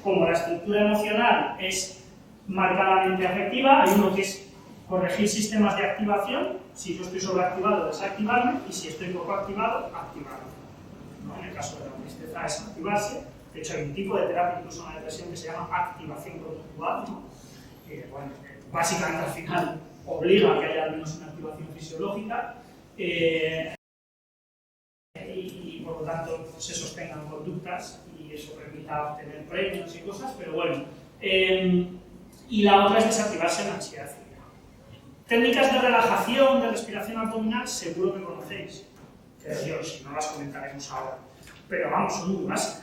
como la estructura emocional es marcadamente afectiva, hay uno que es corregir sistemas de activación, si yo estoy sobreactivado, desactivarme, y si estoy poco activado, activarme. ¿No? En el caso de la tristeza es activarse, de hecho hay un tipo de terapia, incluso en la depresión, que se llama activación conductual, ¿no? Bueno, básicamente al final obliga a que haya al menos una activación fisiológica y por lo tanto se sostengan conductas y eso permita obtener premios y cosas, pero bueno. Y la otra es desactivarse en la ansiedad. Técnicas de relajación, de respiración abdominal, seguro que conocéis. Si no las comentaremos ahora. Pero vamos, son muy básicas.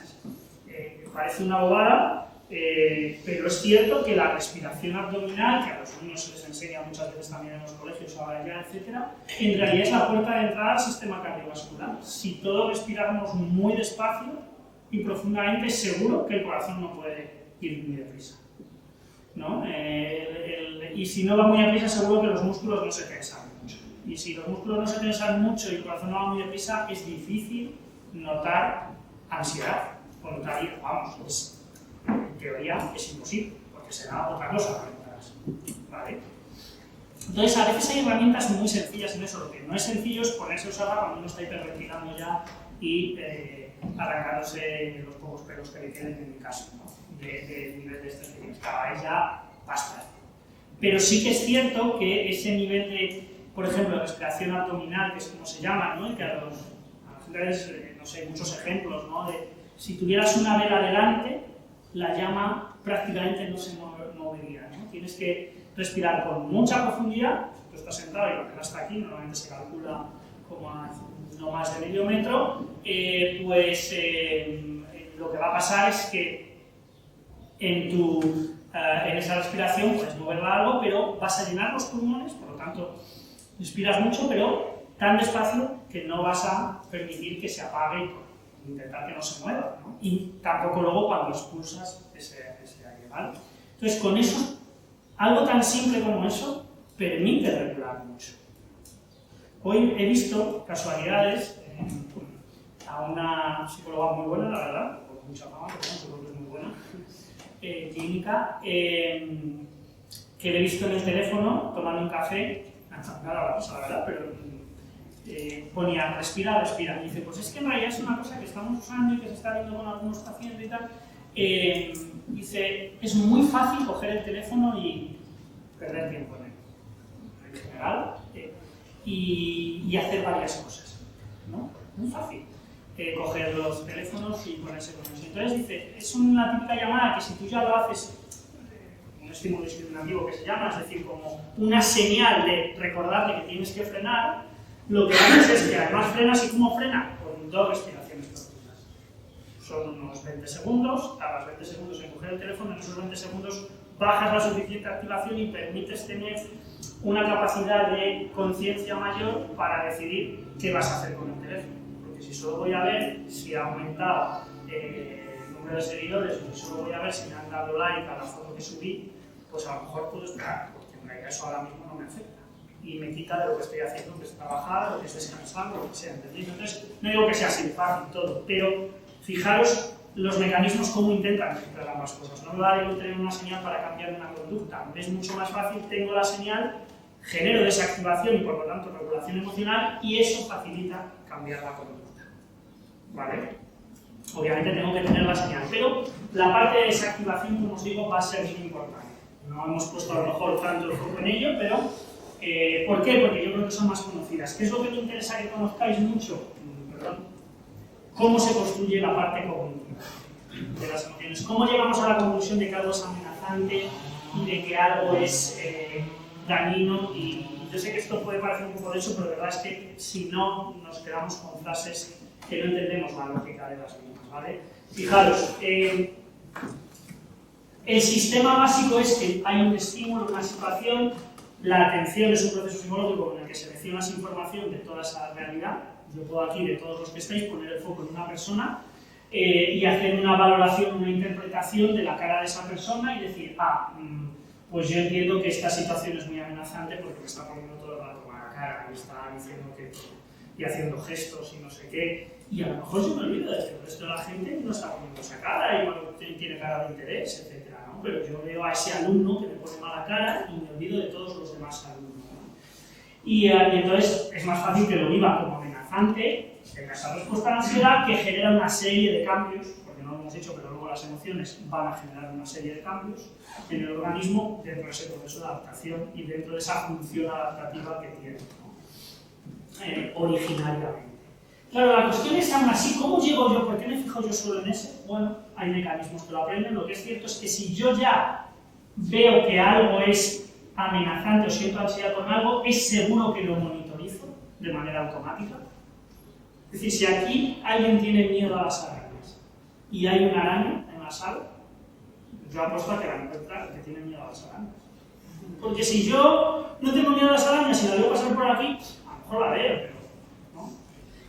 Parece una bobada, pero es cierto que la respiración abdominal, que a los niños se les enseña muchas veces también en los colegios, ahora ya, etc., en realidad es la puerta de entrada al sistema cardiovascular. Si todos respiramos muy despacio y profundamente, seguro que el corazón no puede ir muy deprisa, ¿no? Y si no va muy deprisa, seguro que los músculos no se tensan mucho. Y si los músculos no se tensan mucho y el corazón no va muy deprisa, es difícil notar ansiedad. O notar ira, vamos, en teoría es imposible, porque será otra cosa detrás, ¿vale? Entonces, a veces hay herramientas muy sencillas en eso. Lo que no es sencillo es ponerse a usarla cuando uno está hiperventilando ya y arrancándose los pocos pelos que le queden en mi caso, ¿no? de nivel de estrés que tienes. Cada vez ya basta. Pero sí que es cierto que ese nivel de, por ejemplo, respiración abdominal, que es como se llama, ¿no? Y que a la gente no sé, muchos ejemplos, ¿no? De si tuvieras una vela delante, la llama prácticamente no se movería, ¿no? Tienes que respirar con mucha profundidad. Tú estás sentado y la vela está aquí, normalmente se calcula como a no más de medio metro, lo que va a pasar es que en esa respiración puedes moverla algo, pero vas a llenar los pulmones, por lo tanto respiras mucho, pero tan despacio que no vas a permitir que se apague y intentar que no se mueva, ¿no? Y tampoco luego cuando expulsas ese aire, ¿vale? Entonces, con eso, algo tan simple como eso permite regular mucho. Hoy he visto casualidades a una psicóloga muy buena, la verdad, con mucha fama, pero seguro que es muy buena, clínica, que le he visto en el teléfono tomando un café, nada la cosa, la verdad, pero ponía respira, respira. Y dice, pues es que en realidad es una cosa que estamos usando y que se está viendo con algunos pacientes y tal. Dice, es muy fácil coger el teléfono y perder tiempo en general y hacer varias cosas, ¿no? Muy fácil. Coger los teléfonos y ponerse con eso. Entonces dice, es una típica llamada que si tú ya lo haces, un estímulo discriminativo que se llama, es decir, como una señal de recordarte que tienes que frenar, lo que haces es que además frenas, ¿y cómo frena? Con 2 respiraciones profundas. Son unos 20 segundos, tardas 20 segundos en coger el teléfono, en esos 20 segundos bajas la suficiente activación y permites tener una capacidad de conciencia mayor para decidir qué vas a hacer con el teléfono. Porque si solo voy a ver si ha aumentado el número de seguidores, o si solo voy a ver si me han dado like a la foto que subí, pues a lo mejor puedo esperar, porque en realidad eso ahora mismo no me afecta. Y me quita de lo que estoy haciendo, que es trabajar, o que es descansar, o lo que sea, ¿entendéis? Entonces, no digo que sea así fácil todo, pero fijaros los mecanismos cómo intentan mezclar ambas cosas. No me vale yo tener una señal para cambiar una conducta, es mucho más fácil, tengo la señal, genero desactivación y por lo tanto regulación emocional y eso facilita cambiar la conducta, ¿vale? Obviamente tengo que tener la señal, pero la parte de desactivación, como os digo, va a ser muy importante. No hemos puesto a lo mejor tanto el foco en ello, pero ¿por qué? Porque yo creo que son más conocidas. ¿Qué es lo que me interesa que conozcáis mucho? ¿Cómo se construye la parte cognitiva de las emociones? ¿Cómo llegamos a la conclusión de que algo es amenazante y de que algo es dañino? Y yo sé que esto puede parecer un poco denso, pero la verdad es que si no nos quedamos con frases que no entendemos la lógica de las mismas, ¿vale? Fijaros, el sistema básico es que hay un estímulo, una situación, la atención es un proceso psicológico en el que seleccionas información de toda esa realidad. Yo puedo aquí, de todos los que estáis, poner el foco en una persona y hacer una valoración, una interpretación de la cara de esa persona y decir, pues yo entiendo que esta situación es muy amenazante porque me está poniendo todo el rato mala cara y está diciendo que y haciendo gestos y no sé qué. Y a lo mejor se me olvida de que el resto de la gente no está poniendo esa cara y tiene cara de interés, etc., ¿no? Pero yo veo a ese alumno que me pone mala cara y me olvido de todos los demás alumnos, ¿no? Y entonces es más fácil que lo viva como amenazante, tenga esa respuesta a la ansiedad que genera una serie de cambios, porque no lo hemos dicho, pero luego las emociones van a generar una serie de cambios en el organismo dentro de ese proceso de adaptación y dentro de esa función adaptativa que tiene, ¿no? Originariamente. Claro, la cuestión es aún así, ¿cómo llego yo? ¿Por qué me fijo yo solo en ese? Bueno, hay mecanismos que lo aprenden. Lo que es cierto es que si yo ya veo que algo es amenazante o siento ansiedad con algo, es seguro que lo monitorizo de manera automática. Es decir, si aquí alguien tiene miedo a las arañas y hay una araña en la sala, yo apuesto a que la encuentra el que tiene miedo a las arañas. Porque si yo no tengo miedo a las arañas y la veo pasar por aquí, a lo mejor la veo, pero ¿no?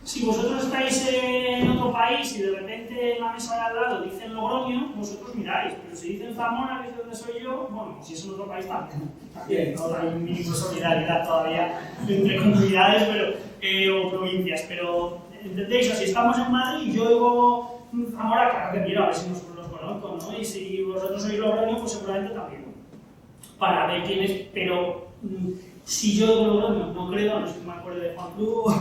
Si vosotros estáis en otro país y de repente en la mesa de al lado dicen Logroño, vosotros miráis, pero si dicen Zamora, que es donde soy yo, bueno, si es en otro país también, ¿no? Hay un mínimo de solidaridad todavía entre comunidades o provincias, pero ¿entendéis? O si estamos en Madrid, yo oigo Zamora, claro que miro a ver si los conozco, ¿no? Y si vosotros sois Logroño, pues seguramente también, para ver quién es, pero si yo oigo Logroño, no creo, no sé si me acuerdo de Juan Cruz,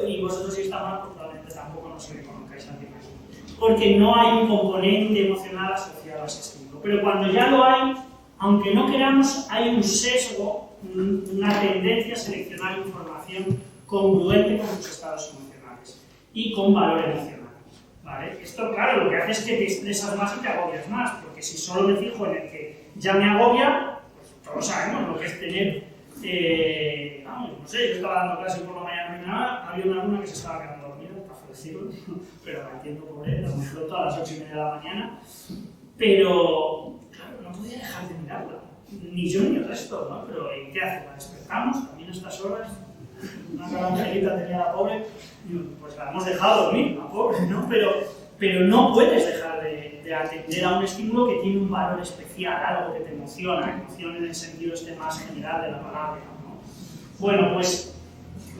y vosotros si está mal, pues probablemente tampoco no sé que conozcáis a alguien más. Porque no hay un componente emocional asociado asociado a ese estímulo. Pero cuando ya lo hay, aunque no queramos, hay un sesgo, una tendencia a seleccionar información congruente con sus estados emocionales y con valor emocional. ¿Vale? Esto, claro, lo que hace es que te estresas más y te agobias más, porque si solo me fijo en el que ya me agobia, pues todos sabemos lo que es tener, no sé, yo estaba dando clase por la mañana, había una alumna que se estaba quedando dormida, está fallecido, pero la entiendo por él, la hemos roto a las 8:30 de la mañana, pero, claro, no podía dejar de mirarla, ni yo ni el resto, ¿no? Pero ¿y qué hace? La despertamos también a estas horas, una gran angelita tenía la pobre, pues la hemos dejado dormir, la pobre, ¿no? Pero no puedes dejar de atender a un estímulo que tiene un valor especial, algo que te emociona, emoción en el sentido este más general de la palabra, ¿no? Bueno, pues,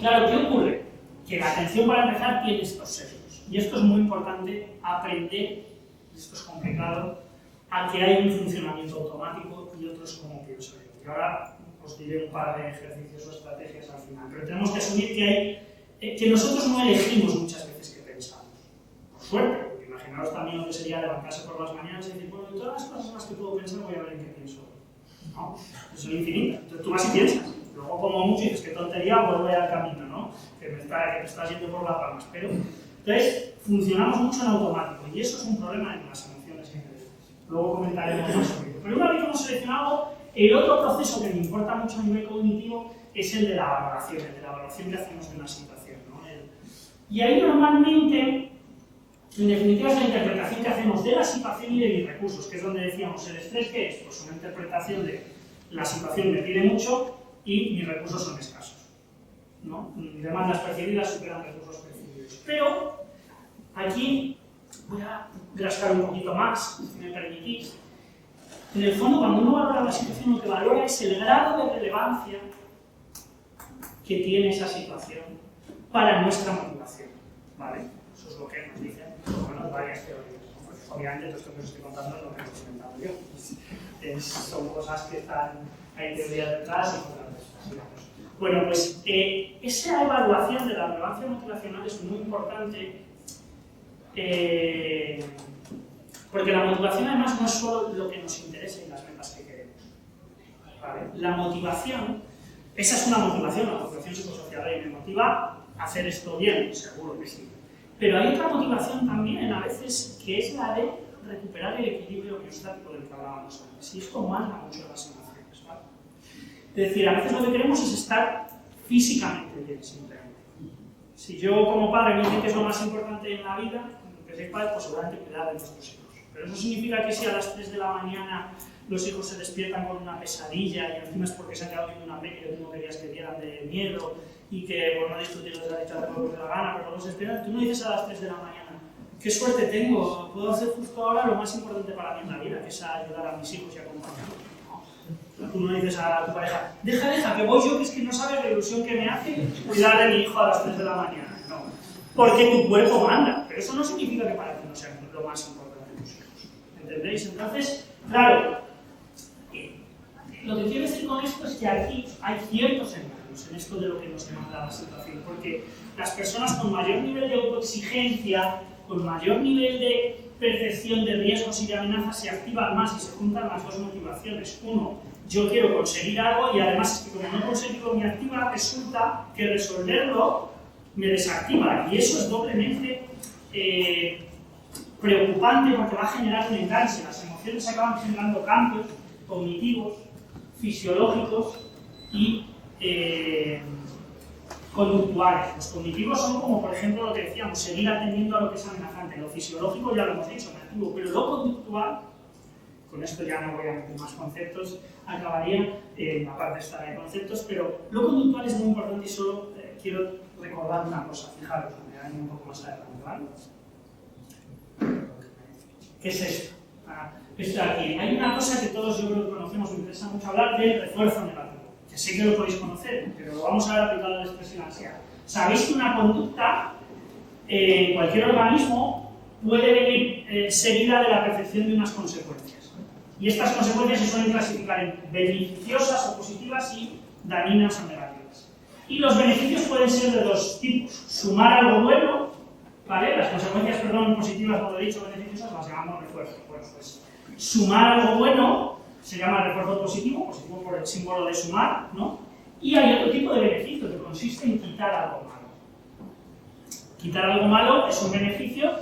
claro, ¿qué ocurre? Que la atención, para empezar, tiene estos sesgos. Y esto es muy importante aprender, esto es complicado, a que hay un funcionamiento automático y otros como pienso yo. Y ahora os diré un par de ejercicios o estrategias al final, pero tenemos que asumir que nosotros no elegimos muchas veces qué pensamos. Por suerte, porque imaginaos también lo que sería levantarse por las mañanas y decir, bueno, de todas las cosas en las que puedo pensar voy a ver en qué pienso. ¿No? Eso es infinito. Entonces tú vas y piensas. Luego, como mucho, dices, qué tontería, vuelve al camino, ¿no? Que te estás yendo por las palmas. Pero, entonces, funcionamos mucho en automático y eso es un problema en las emociones interiores. Luego comentaremos más sobre ello. Pero una vez que hemos seleccionado, el otro proceso que me importa mucho a nivel cognitivo es el de la valoración, que hacemos de una situación, ¿no? Y ahí normalmente, en definitiva, es la interpretación que hacemos de la situación y de mis recursos, que es donde decíamos, el estrés, ¿qué es? Pues una interpretación de la situación me pide mucho y mis recursos son escasos, ¿no? Demandas percibidas superan recursos percibidos. Pero aquí voy a rascar un poquito más, si me permitís. En el fondo, cuando uno valora la situación, lo que valora es el grado de relevancia que tiene esa situación para nuestra motivación, ¿vale? Eso es lo que nos dicen, bueno, varias teorías. Pues, obviamente, todo esto que os estoy contando es lo que os he inventado yo. Son cosas que hay teorías detrás y cosas. Bueno, pues esa evaluación de la relevancia motivacional es muy importante porque la motivación además no es solo lo que nos interesa y las metas que queremos. ¿Vale? La motivación, esa es una motivación, la motivación psicosocial, y me motiva a hacer esto bien, seguro que sí. Pero hay otra motivación también a veces que es la de recuperar el equilibrio homeostático del que hablábamos antes. Y esto manda mucho las emociones, ¿vale? Es decir, a veces lo que queremos es estar físicamente bien, simplemente. Si yo como padre me dicen que es lo más importante en la vida, que soy padre, pues seguramente cuidar de nuestros hijos. Pero eso significa que si a las 3 de la mañana los hijos se despiertan con una pesadilla y encima es porque se han quedado viendo una peli que tú no querías que dieran de miedo y que por no discutir les ha dicho a lo que te la gana, pero luego se despiertan, tú no dices a las 3 de la mañana, qué suerte tengo, puedo hacer justo ahora lo más importante para mí en la vida, que es ayudar a mis hijos y acompañarlos. ¿No? Tú no dices a tu pareja, deja, que voy yo, que es que no sabes la ilusión que me hace cuidar de mi hijo a las 3 de la mañana. No, porque tu cuerpo manda, pero eso no significa que para ti no sea lo más importante. ¿Entendéis? Entonces, claro, lo que quiero decir con esto es que aquí hay ciertos engaños en esto de lo que nos demanda la situación, porque las personas con mayor nivel de autoexigencia, con mayor nivel de percepción de riesgos y de amenazas se activan más y se juntan las dos motivaciones. Uno, yo quiero conseguir algo y además es que como no he conseguido mi activa, resulta que resolverlo me desactiva y eso es doblemente preocupante porque va a generar un enganche. Las emociones acaban generando cambios cognitivos, fisiológicos y conductuales. Los cognitivos son como, por ejemplo, lo que decíamos, seguir atendiendo a lo que es amenazante. Lo fisiológico ya lo hemos dicho, me activo, pero lo conductual, con esto ya no voy a meter más conceptos, acabaría en la parte esta de conceptos, pero lo conductual es muy importante y solo quiero recordar una cosa, fijaros, me voy a ir un poco más adelante, ¿vale? ¿Qué es esto? Esto de aquí. Hay una cosa que todos yo creo que conocemos, me interesa mucho hablar del refuerzo negativo, que sé que lo podéis conocer, pero lo vamos a ver aplicado al estrés y la ansiedad. Sabéis que una conducta en cualquier organismo puede venir seguida de la percepción de unas consecuencias. Y estas consecuencias se suelen clasificar en beneficiosas o positivas y dañinas o negativas. Y los beneficios pueden ser de dos tipos. Sumar algo bueno, ¿vale? Las consecuencias, positivas, como he dicho, beneficiosas, las llamamos refuerzo. Bueno, pues sumar algo bueno, se llama refuerzo positivo, positivo por el símbolo de sumar, ¿no? Y hay otro tipo de beneficio que consiste en quitar algo malo. Quitar algo malo es un beneficio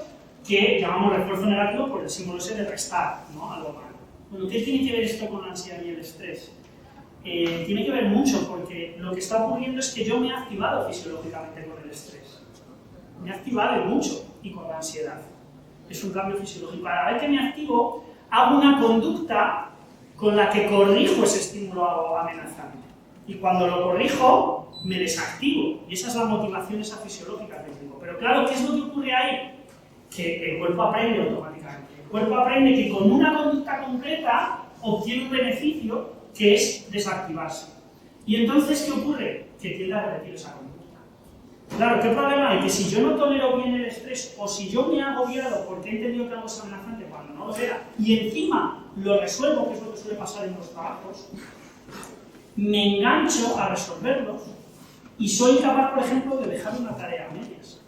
que llamamos refuerzo negativo por el símbolo ese de restar, ¿no? Algo malo. Bueno, ¿qué tiene que ver esto con la ansiedad y el estrés? Tiene que ver mucho, porque lo que está ocurriendo es que yo me he activado fisiológicamente con el estrés. Me he activado mucho y con la ansiedad. Es un cambio fisiológico. A la vez que me activo, hago una conducta con la que corrijo ese estímulo amenazante. Y cuando lo corrijo, me desactivo. Y esa es la motivación, esa fisiológica que tengo. Pero claro, ¿qué es lo que ocurre ahí? Que el cuerpo aprende automáticamente. El cuerpo aprende que con una conducta concreta obtiene un beneficio que es desactivarse. Y entonces, ¿qué ocurre? Que tiende a repetir esa conducta. Claro, ¿qué problema hay? Que si yo no tolero bien el estrés, o si yo me he agobiado porque he entendido que algo es amenazante cuando no lo era, y encima lo resuelvo, que es lo que suele pasar en los trabajos, me engancho a resolverlos y soy incapaz, por ejemplo, de dejar una tarea a medias.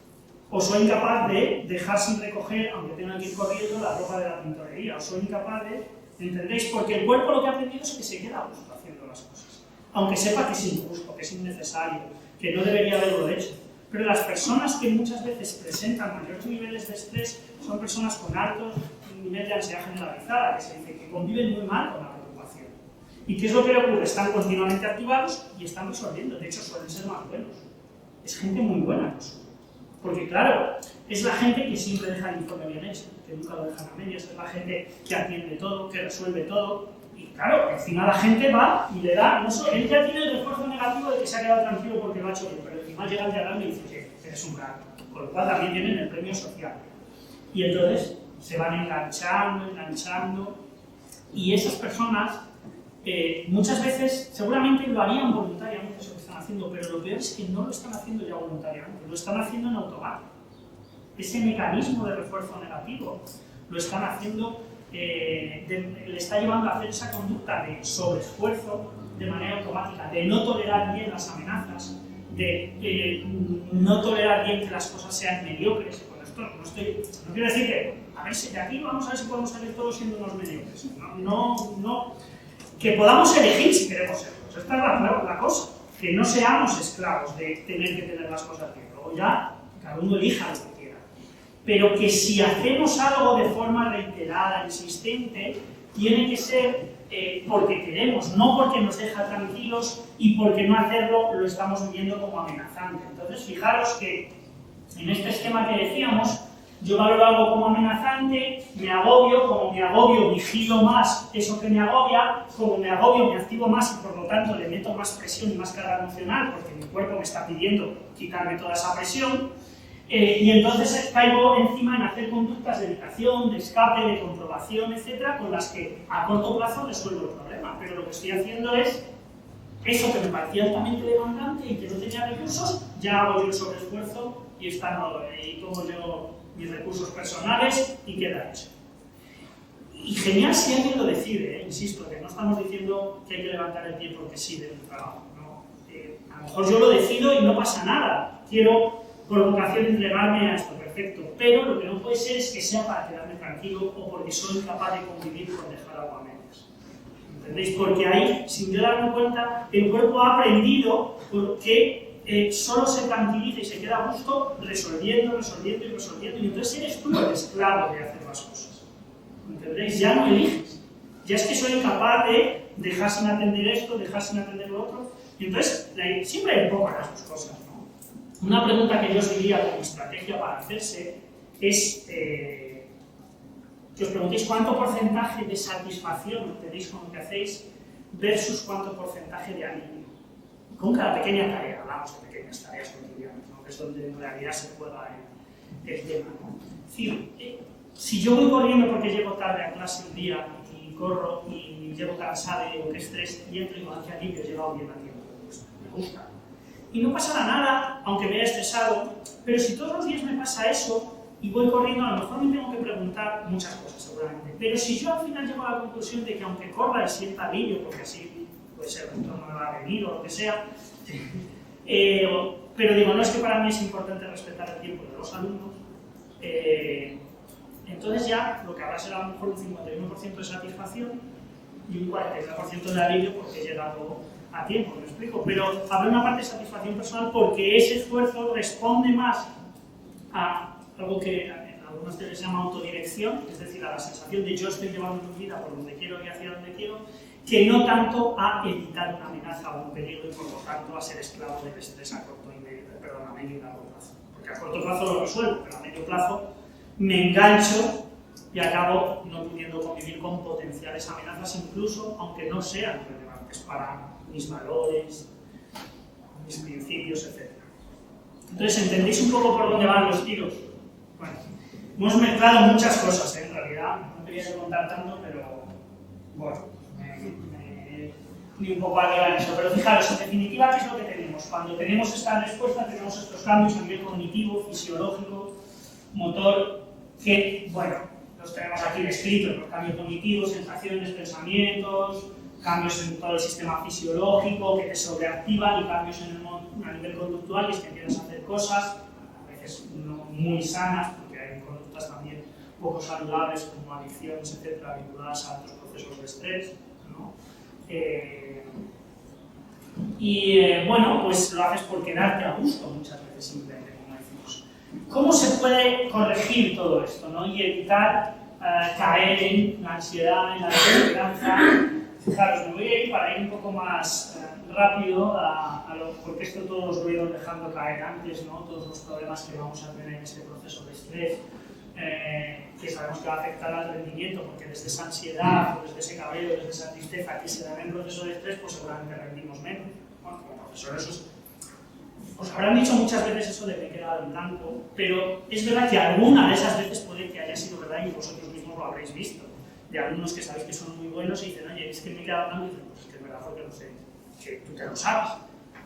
O soy incapaz de dejar sin recoger, aunque tenga que ir corriendo, la ropa de la tintorería. O soy incapaz de... ¿Entendéis? Porque el cuerpo lo que ha aprendido es que se queda a gusto haciendo las cosas. Aunque sepa que es injusto, que es innecesario, que no debería haberlo hecho. Pero las personas que muchas veces presentan mayores niveles de estrés son personas con alto nivel de ansiedad generalizada, que se dice que conviven muy mal con la preocupación. ¿Y qué es lo que le ocurre? Están continuamente activados y están resolviendo. De hecho, suelen ser más buenos. Es gente muy buena eso. Porque claro, es la gente que siempre deja el informe bien hecho, que nunca lo dejan a medias, es la gente que atiende todo, que resuelve todo. Y claro, encima la gente va y le da, no solo, él ya tiene el refuerzo negativo de que se ha quedado tranquilo porque lo ha hecho bien, pero encima llega el de al lado y dice que eres un crack. Con lo cual también tienen el premio social. Y entonces se van enganchando, y esas personas muchas veces seguramente lo harían voluntariamente eso que están haciendo, pero lo peor es que no lo están haciendo ya voluntariamente, lo están haciendo en automático. Ese mecanismo de refuerzo negativo lo están haciendo, le está llevando a hacer esa conducta de sobreesfuerzo de manera automática, de no tolerar bien las amenazas, de no tolerar bien que las cosas sean mediocres. Con esto no quiero decir que, a ver si de aquí vamos a ver si podemos salir todos siendo unos mediocres. No, que podamos elegir si queremos serlo. Esta es la cosa, que no seamos esclavos de tener que tener las cosas bien. Luego ya cada uno elija lo que quiera. Pero que si hacemos algo de forma reiterada, insistente, tiene que ser porque queremos, no porque nos deja tranquilos y porque no hacerlo lo estamos viviendo como amenazante. Entonces, fijaros que en este esquema que decíamos, yo valoro algo como amenazante, me agobio, como me agobio vigilo más eso que me agobia, como me agobio me activo más y por lo tanto le meto más presión y más carga emocional porque mi cuerpo me está pidiendo quitarme toda esa presión. Y entonces caigo encima en hacer conductas de evitación, de escape, de comprobación, etcétera, con las que a corto plazo resuelvo el problema. Pero lo que estoy haciendo es eso que me parecía altamente demandante y que no tenía recursos, ya hago yo el sobreesfuerzo y tomo yo mis recursos personales y queda hecho. Y genial si alguien lo decide, insisto, que no estamos diciendo que hay que levantar el pie porque sí del trabajo. ¿No? A lo mejor yo lo decido y no pasa nada. Quiero por vocación entregarme a esto, perfecto. Pero lo que no puede ser es que sea para quedarme tranquilo o porque soy incapaz de convivir con dejar algo a medias. ¿Entendéis? Porque ahí, sin yo darme cuenta, el cuerpo ha aprendido que solo se tranquiliza y se queda a gusto resolviendo, y entonces eres tú el esclavo de hacer las cosas. ¿Entendéis? Ya no eliges. Ya es que soy incapaz de dejar sin atender esto, dejar sin atender lo otro. Y entonces, siempre hay un poco las dos cosas, ¿no? Una pregunta que yo os diría como estrategia para hacerse es que os preguntéis cuánto porcentaje de satisfacción tenéis con lo que hacéis versus cuánto porcentaje de alivio. Con cada pequeña tarea, hablamos de pequeñas tareas cotidianas, ¿no? Que es donde en realidad se juega el tema, ¿no? Es decir, si yo voy corriendo porque llego tarde a clase un día y corro y llego cansado y digo que estrés y entro y digo que alivio, he llegado bien a tiempo, pues me gusta. Y no pasará nada, aunque me haya estresado, pero si todos los días me pasa eso y voy corriendo, a lo mejor me tengo que preguntar muchas cosas seguramente. Pero si yo al final llego a la conclusión de que aunque corra y sienta alivio, porque así puede ser un entorno no me va a venir o lo que sea, pero digo, no es que para mí es importante respetar el tiempo de los alumnos, entonces ya lo que habrá será a lo mejor un 51% de satisfacción y un 40% de alivio porque he llegado a tiempo, ¿me explico? Pero habrá una parte de satisfacción personal porque ese esfuerzo responde más a algo que en algunos teorías se llama autodirección, es decir, a la sensación de yo estoy llevando mi vida por donde quiero y hacia donde quiero, que no tanto a evitar una amenaza o un peligro y por lo tanto a ser esclavo del estrés a corto y medio, a medio y largo plazo. Porque a corto plazo lo resuelvo, pero a medio plazo me engancho y acabo no pudiendo convivir con potenciales amenazas, incluso aunque no sean relevantes para mis valores, mis principios, etc. Entonces, ¿entendéis un poco por dónde van los tiros? Bueno, hemos mezclado muchas cosas, en realidad, no quería contar tanto, pero bueno, ni un poco arriba en eso. Pero fijaros, en definitiva, ¿qué es lo que tenemos? Cuando tenemos esta respuesta, tenemos estos cambios a nivel cognitivo, fisiológico, motor, que, bueno, los tenemos aquí descritos, los cambios cognitivos, sensaciones, pensamientos, cambios en todo el sistema fisiológico que te sobreactivan y cambios a nivel conductual, que es que empiezas a hacer cosas, a veces no muy sanas, porque hay conductas también poco saludables como adicciones, etcétera, vinculadas a altos procesos de estrés, ¿no? Bueno, pues lo haces por quedarte a gusto muchas veces simplemente, como decimos. ¿Cómo se puede corregir todo esto, ¿no? Y evitar caer en la ansiedad, en la desesperanza? Fijaros, me voy a ir para ir un poco más rápido porque esto todo os lo he ido dejando caer antes, ¿no? Todos los problemas que vamos a tener en este proceso de estrés, que sabemos que va a afectar al rendimiento, porque desde esa ansiedad, o desde ese cabreo, desde esa tristeza que se da en el proceso de estrés, pues seguramente rendimos menos. Bueno, como profesores os habrán dicho muchas veces eso de que he quedado en blanco, pero es verdad que alguna de esas veces puede que haya sido verdad y vosotros mismos lo habréis visto. De alumnos que sabéis que son muy buenos y dicen, oye, es que me he quedado en blanco, y dicen, pues es que es verdad porque no sé, que tú te lo sabes.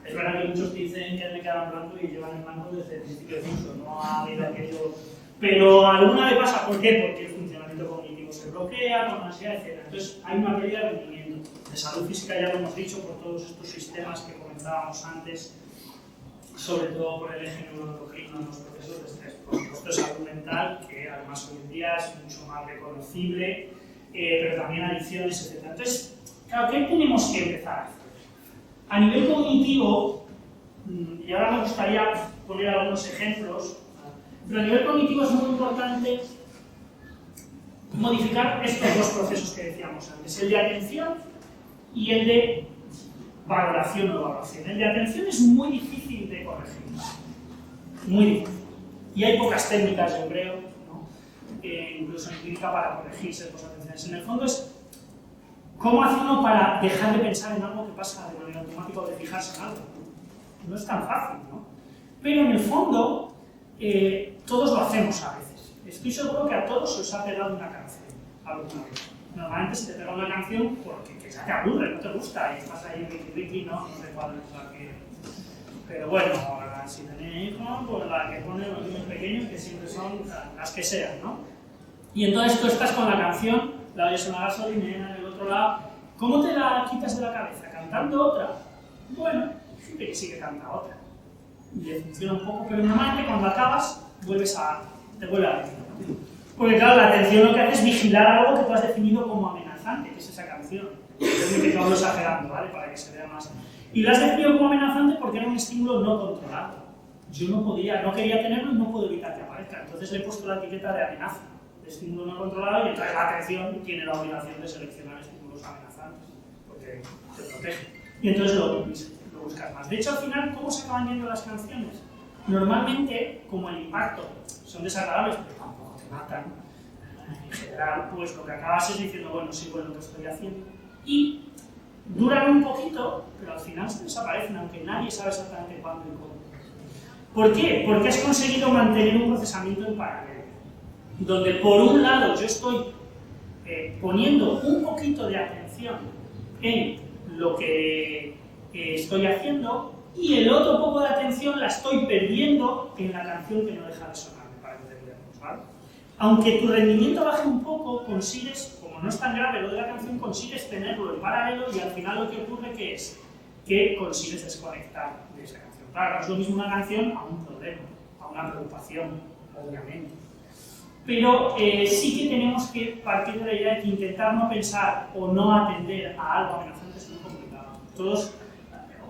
Es verdad que muchos dicen que me he quedado en blanco y llevan en blanco desde el principio de curso, no ha habido aquello. Pero alguna vez pasa, ¿por qué? Porque el funcionamiento cognitivo se bloquea, con ansiedad, etc. Entonces hay una pérdida de rendimiento. De salud física ya lo hemos dicho por todos estos sistemas que comentábamos antes, sobre todo por el eje neuroendocrino en los procesos de estrés. Por supuesto, salud mental, que además hoy en día es mucho más reconocible, pero también adicciones, etc. Entonces, claro, ¿qué tenemos que empezar a hacer? A nivel cognitivo, y ahora me gustaría poner algunos ejemplos, pero a nivel cognitivo es muy importante modificar estos dos procesos que decíamos antes, el de atención y el de valoración o evaluación. El de atención es muy difícil de corregir, muy difícil. Y hay pocas técnicas, yo creo, ¿no? Incluso en clínica para corregir ciertas atenciones. En el fondo es cómo hace uno para dejar de pensar en algo que pasa de manera automática o de fijarse en algo. No es tan fácil, ¿no? Pero en el fondo, todos lo hacemos a veces. Estoy seguro que a todos se os ha pegado una canción alguna vez. Normalmente se te pega una canción porque ya te aburre, no te gusta, y estás ahí wiki, no sé cuál es la que... Pero bueno, si tenéis hijos, pues la que ponen los niños pequeños, que siempre son las que sean, ¿no? Y entonces tú estás con la canción, la oyes en la gasolinera, en el otro lado. ¿Cómo te la quitas de la cabeza? ¿Cantando otra? Bueno, siempre que sí que canta otra. Y le funciona un poco, pero normalmente cuando acabas, te vuelve a decir. Porque claro, la atención lo que hace es vigilar algo que tú has definido como amenazante, que es esa canción. Permíteme que hablo exagerando, ¿vale? Para que se vea más. Y la has definido como amenazante porque era un estímulo no controlado. Yo no quería tenerlo y no puedo evitar que aparezca. Entonces le he puesto la etiqueta de amenaza, de estímulo no controlado, y entonces la atención tiene la obligación de seleccionar estímulos amenazantes, porque te protege. Y entonces lo buscas más. De hecho, al final, ¿cómo se acaban yendo las canciones? Normalmente, como el impacto son desagradables, pero tampoco te matan, en general, pues lo que acabas es diciendo, bueno, sigo en lo que estoy haciendo. Y duran un poquito, pero al final se desaparecen, aunque nadie sabe exactamente cuándo y cómo. ¿Por qué? Porque has conseguido mantener un procesamiento en paralelo, donde por un lado yo estoy poniendo un poquito de atención en lo que estoy haciendo, y el otro poco de atención la estoy perdiendo en la canción que no deja de sonar, para entendernos, ¿vale? Aunque tu rendimiento baje un poco, consigues, como no es tan grave lo de la canción, consigues tenerlo en paralelo, y al final lo que ocurre que es que consigues desconectar de esa canción. Claro, no es lo mismo una canción a un problema, a una preocupación, obviamente. pero sí que tenemos que partir de la idea de que intentar no pensar o no atender a algo amenazante es muy complicado. Todos,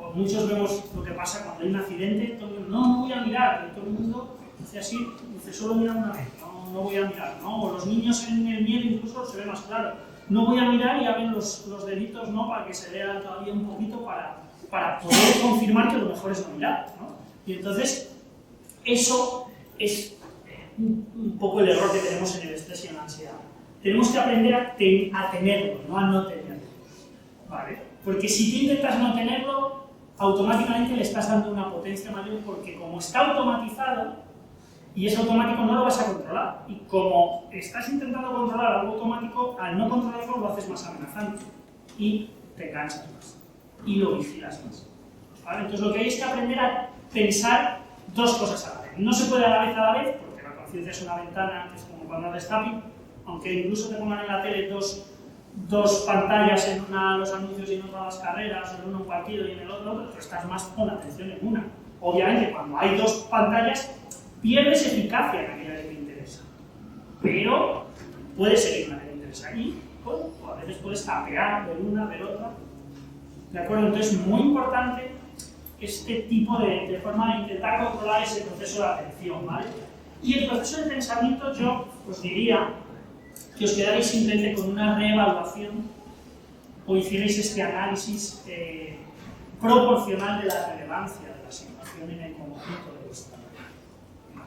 o muchos vemos lo que pasa cuando hay un accidente, todo el mundo, no voy a mirar, y todo el mundo dice así, dice solo mira una vez, no voy a mirar, ¿no? O los niños en el miedo incluso se ve más claro, no voy a mirar y ya ven los deditos, ¿no? Para que se vea todavía un poquito para poder confirmar que lo mejor es no mirar, ¿no? Y entonces, eso es un poco el error que tenemos en el estrés y en la ansiedad. Tenemos que aprender a tenerlo, no a no tenerlo, ¿vale? Porque si tú intentas no tenerlo, automáticamente le estás dando una potencia mayor, porque como está automatizado y es automático, no lo vas a controlar. Y como estás intentando controlar algo automático, al no controlarlo lo haces más amenazante y te enganchas más y lo vigilas más, ¿vale? Entonces lo que hay es que aprender a pensar dos cosas a la vez. No se puede a la vez, porque la conciencia es una ventana que es como cuando haces tapping, aunque incluso te pongan en la tele dos pantallas, en una los anuncios y en otra las carreras, en uno un partido y en el otro, pero estás más con atención en una. Obviamente, cuando hay dos pantallas, pierdes eficacia en aquella que te interesa, pero puedes seguir una que te interesa y o a veces puedes tapear, ver una, ver otra. ¿De acuerdo? Entonces, muy importante este tipo de forma de intentar controlar ese proceso de atención, ¿vale? Y el proceso de pensamiento, yo os diría que os quedaréis simplemente con una reevaluación o hicierais este análisis proporcional de la relevancia de la situación en el conjunto de vuestra vida.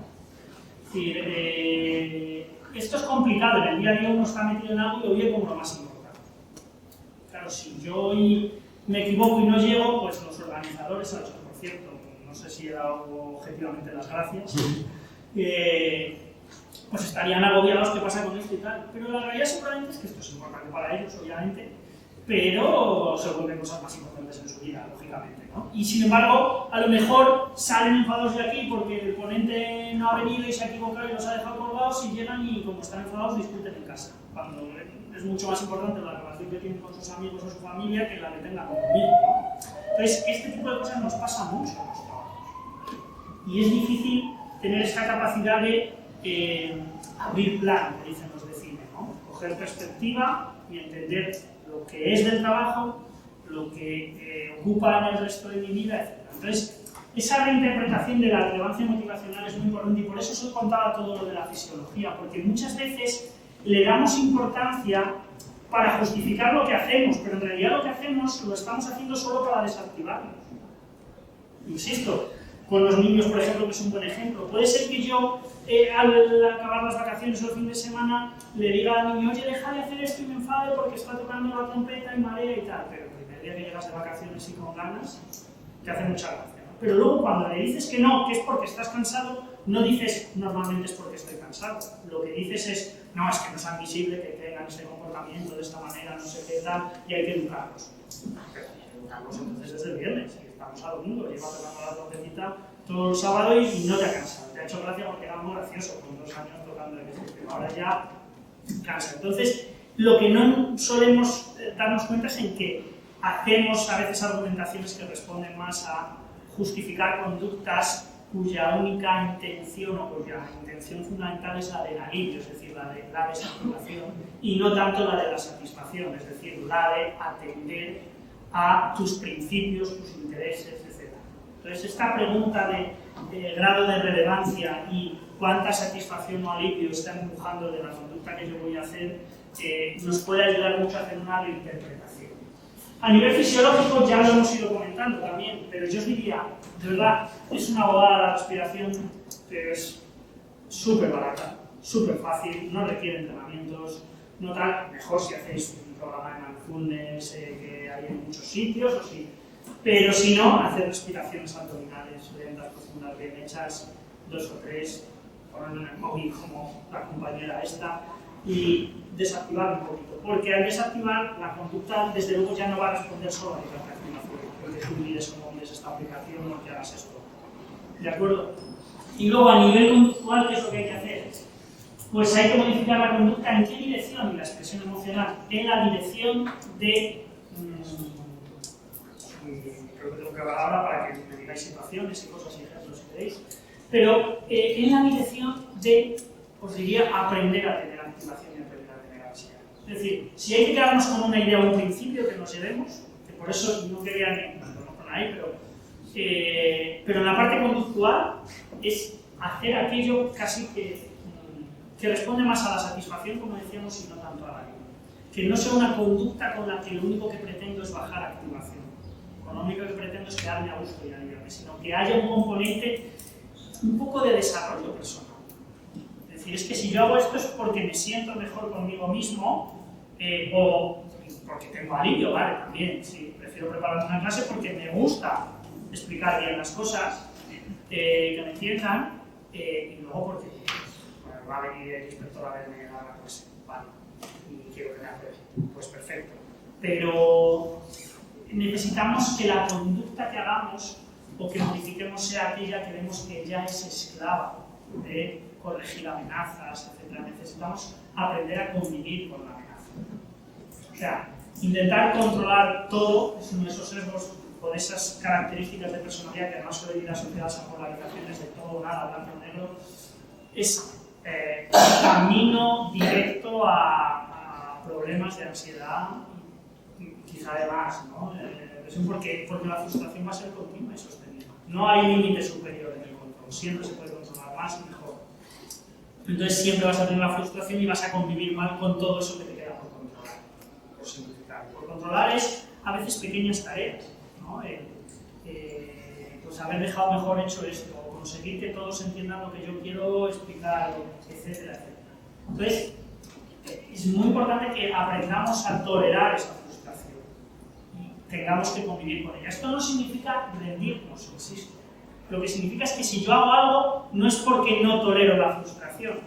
Es decir, esto es complicado, en el día a día uno está metido en algo y lo ve como lo más importante. Claro, si yo hoy me equivoco y no llego, pues los organizadores, a los que por cierto, no sé si he dado objetivamente las gracias, pues estarían agobiados qué pasa con esto y tal. Pero la realidad seguramente es que esto es importante para ellos, obviamente, pero se vuelven cosas más importantes en su vida, lógicamente, ¿no? Y sin embargo, a lo mejor salen enfadados de aquí porque el ponente no ha venido y se ha equivocado y los ha dejado colgados y llegan y como están enfadados discuten en casa. Cuando es mucho más importante la relación que tienen con sus amigos o su familia que la que tengan conmigo, ¿no? Entonces, este tipo de cosas nos pasa mucho en los trabajos. Y es difícil tener esa capacidad de abrir plan, que dicen los de cine, ¿no? Coger perspectiva y entender lo que es del trabajo, lo que ocupa en el resto de mi vida, etc. Entonces, esa reinterpretación de la relevancia motivacional es muy importante y por eso os contaba todo lo de la fisiología, porque muchas veces le damos importancia para justificar lo que hacemos, pero en realidad lo que hacemos lo estamos haciendo solo para desactivarnos. Insisto, con los niños, por ejemplo, que es un buen ejemplo. Puede ser que yo, al acabar las vacaciones o el fin de semana, le diga al niño, oye, deja de hacer esto y me enfade porque está tocando la trompeta y marea y tal, pero el primer día que llegas de vacaciones y con ganas, te hace mucha gracia, ¿no? Pero luego cuando le dices que no, que es porque estás cansado, no dices normalmente es porque estoy cansado. Lo que dices es, no, es que no es admisible que tengan ese comportamiento de esta manera, no sé qué tal, y hay que educarlos. Pero hay que educarlos entonces desde el viernes, y estamos a domingo, lleva tocando la trompetita todo el sábado y no te ha cansado. Te ha hecho gracia porque era muy gracioso con 2 años tocando el pero ahora ya cansa. Entonces, lo que no solemos darnos cuenta es en que hacemos a veces argumentaciones que responden más a justificar conductas cuya única intención o cuya intención fundamental es la del alivio, es decir, la de la desactivación, y no tanto la de la satisfacción, es decir, la de atender a tus principios, tus intereses, etc. Entonces, esta pregunta de grado de relevancia y cuánta satisfacción o alivio está empujando de la conducta que yo voy a hacer, nos puede ayudar mucho a hacer una reinterpretación. A nivel fisiológico ya lo hemos ido comentando también, pero yo os diría, de verdad, es una bobada la respiración, pero es súper barata, súper fácil, no requiere entrenamientos, no tal, mejor si hacéis un programa de mindfulness que hay en muchos sitios, o sí, pero si no, hacer respiraciones abdominales, lentas, profundas, bien hechas, 2 o 3, ponerlo en el móvil como la compañera esta, y desactivar un poquito, porque al desactivar la conducta desde luego ya no va a responder solo a la hiperactivación, porque tú mides como mides esta aplicación o que hagas esto, ¿de acuerdo? Y luego a nivel conductual, ¿qué es lo que hay que hacer? Pues hay que modificar la conducta en qué dirección, y la expresión emocional, en la dirección de creo que tengo que hablar ahora para que me digáis situaciones y cosas y ejemplos si queréis, pero en la dirección de os diría aprender a tener activación y aprender a tener ansiedad. Es decir, si hay que quedarnos con una idea o un principio que nos llevemos, que por eso no quería ni con ahí, pero en la parte conductual es hacer aquello casi que responde más a la satisfacción, como decíamos, y no tanto a la vida. Que no sea una conducta con la que lo único que pretendo es bajar activación, con lo único que pretendo es quedarme a gusto y aliviarme, sino que haya un componente un poco de desarrollo personal. Es decir, es que si yo hago esto es porque me siento mejor conmigo mismo o porque tengo alivio, ¿vale? También, sí, prefiero preparar una clase porque me gusta explicar bien las cosas, que me entiendan, y luego porque va a venir el inspector a verme a la clase, ¿vale? Y quiero que me apruebe, pues perfecto. Pero necesitamos que la conducta que hagamos o que modifiquemos sea aquella que vemos que ya es esclava de corregir amenazas, etc. Necesitamos aprender a convivir con la amenaza. O sea, intentar controlar todo es uno de esos sesgos o de esas características de personalidad que además hoy en día asociadas a polarizaciones de todo, nada, blanco o negro, es camino directo a problemas de ansiedad y quizá de más, ¿no? Porque la frustración va a ser continua y sostenida. No hay límite superior en el control, siempre se puede controlar más y mejor. Entonces siempre vas a tener la frustración y vas a convivir mal con todo eso que te queda por controlar, por simplificar. Por controlar es a veces pequeñas tareas, ¿no? Pues haber dejado mejor hecho esto, o conseguir que todos entiendan lo que yo quiero explicar, etcétera, etcétera. Entonces, es muy importante que aprendamos a tolerar esa frustración y tengamos que convivir con ella. Esto no significa rendirnos, insisto. Lo que significa es que si yo hago algo, no es porque no tolero la frustración.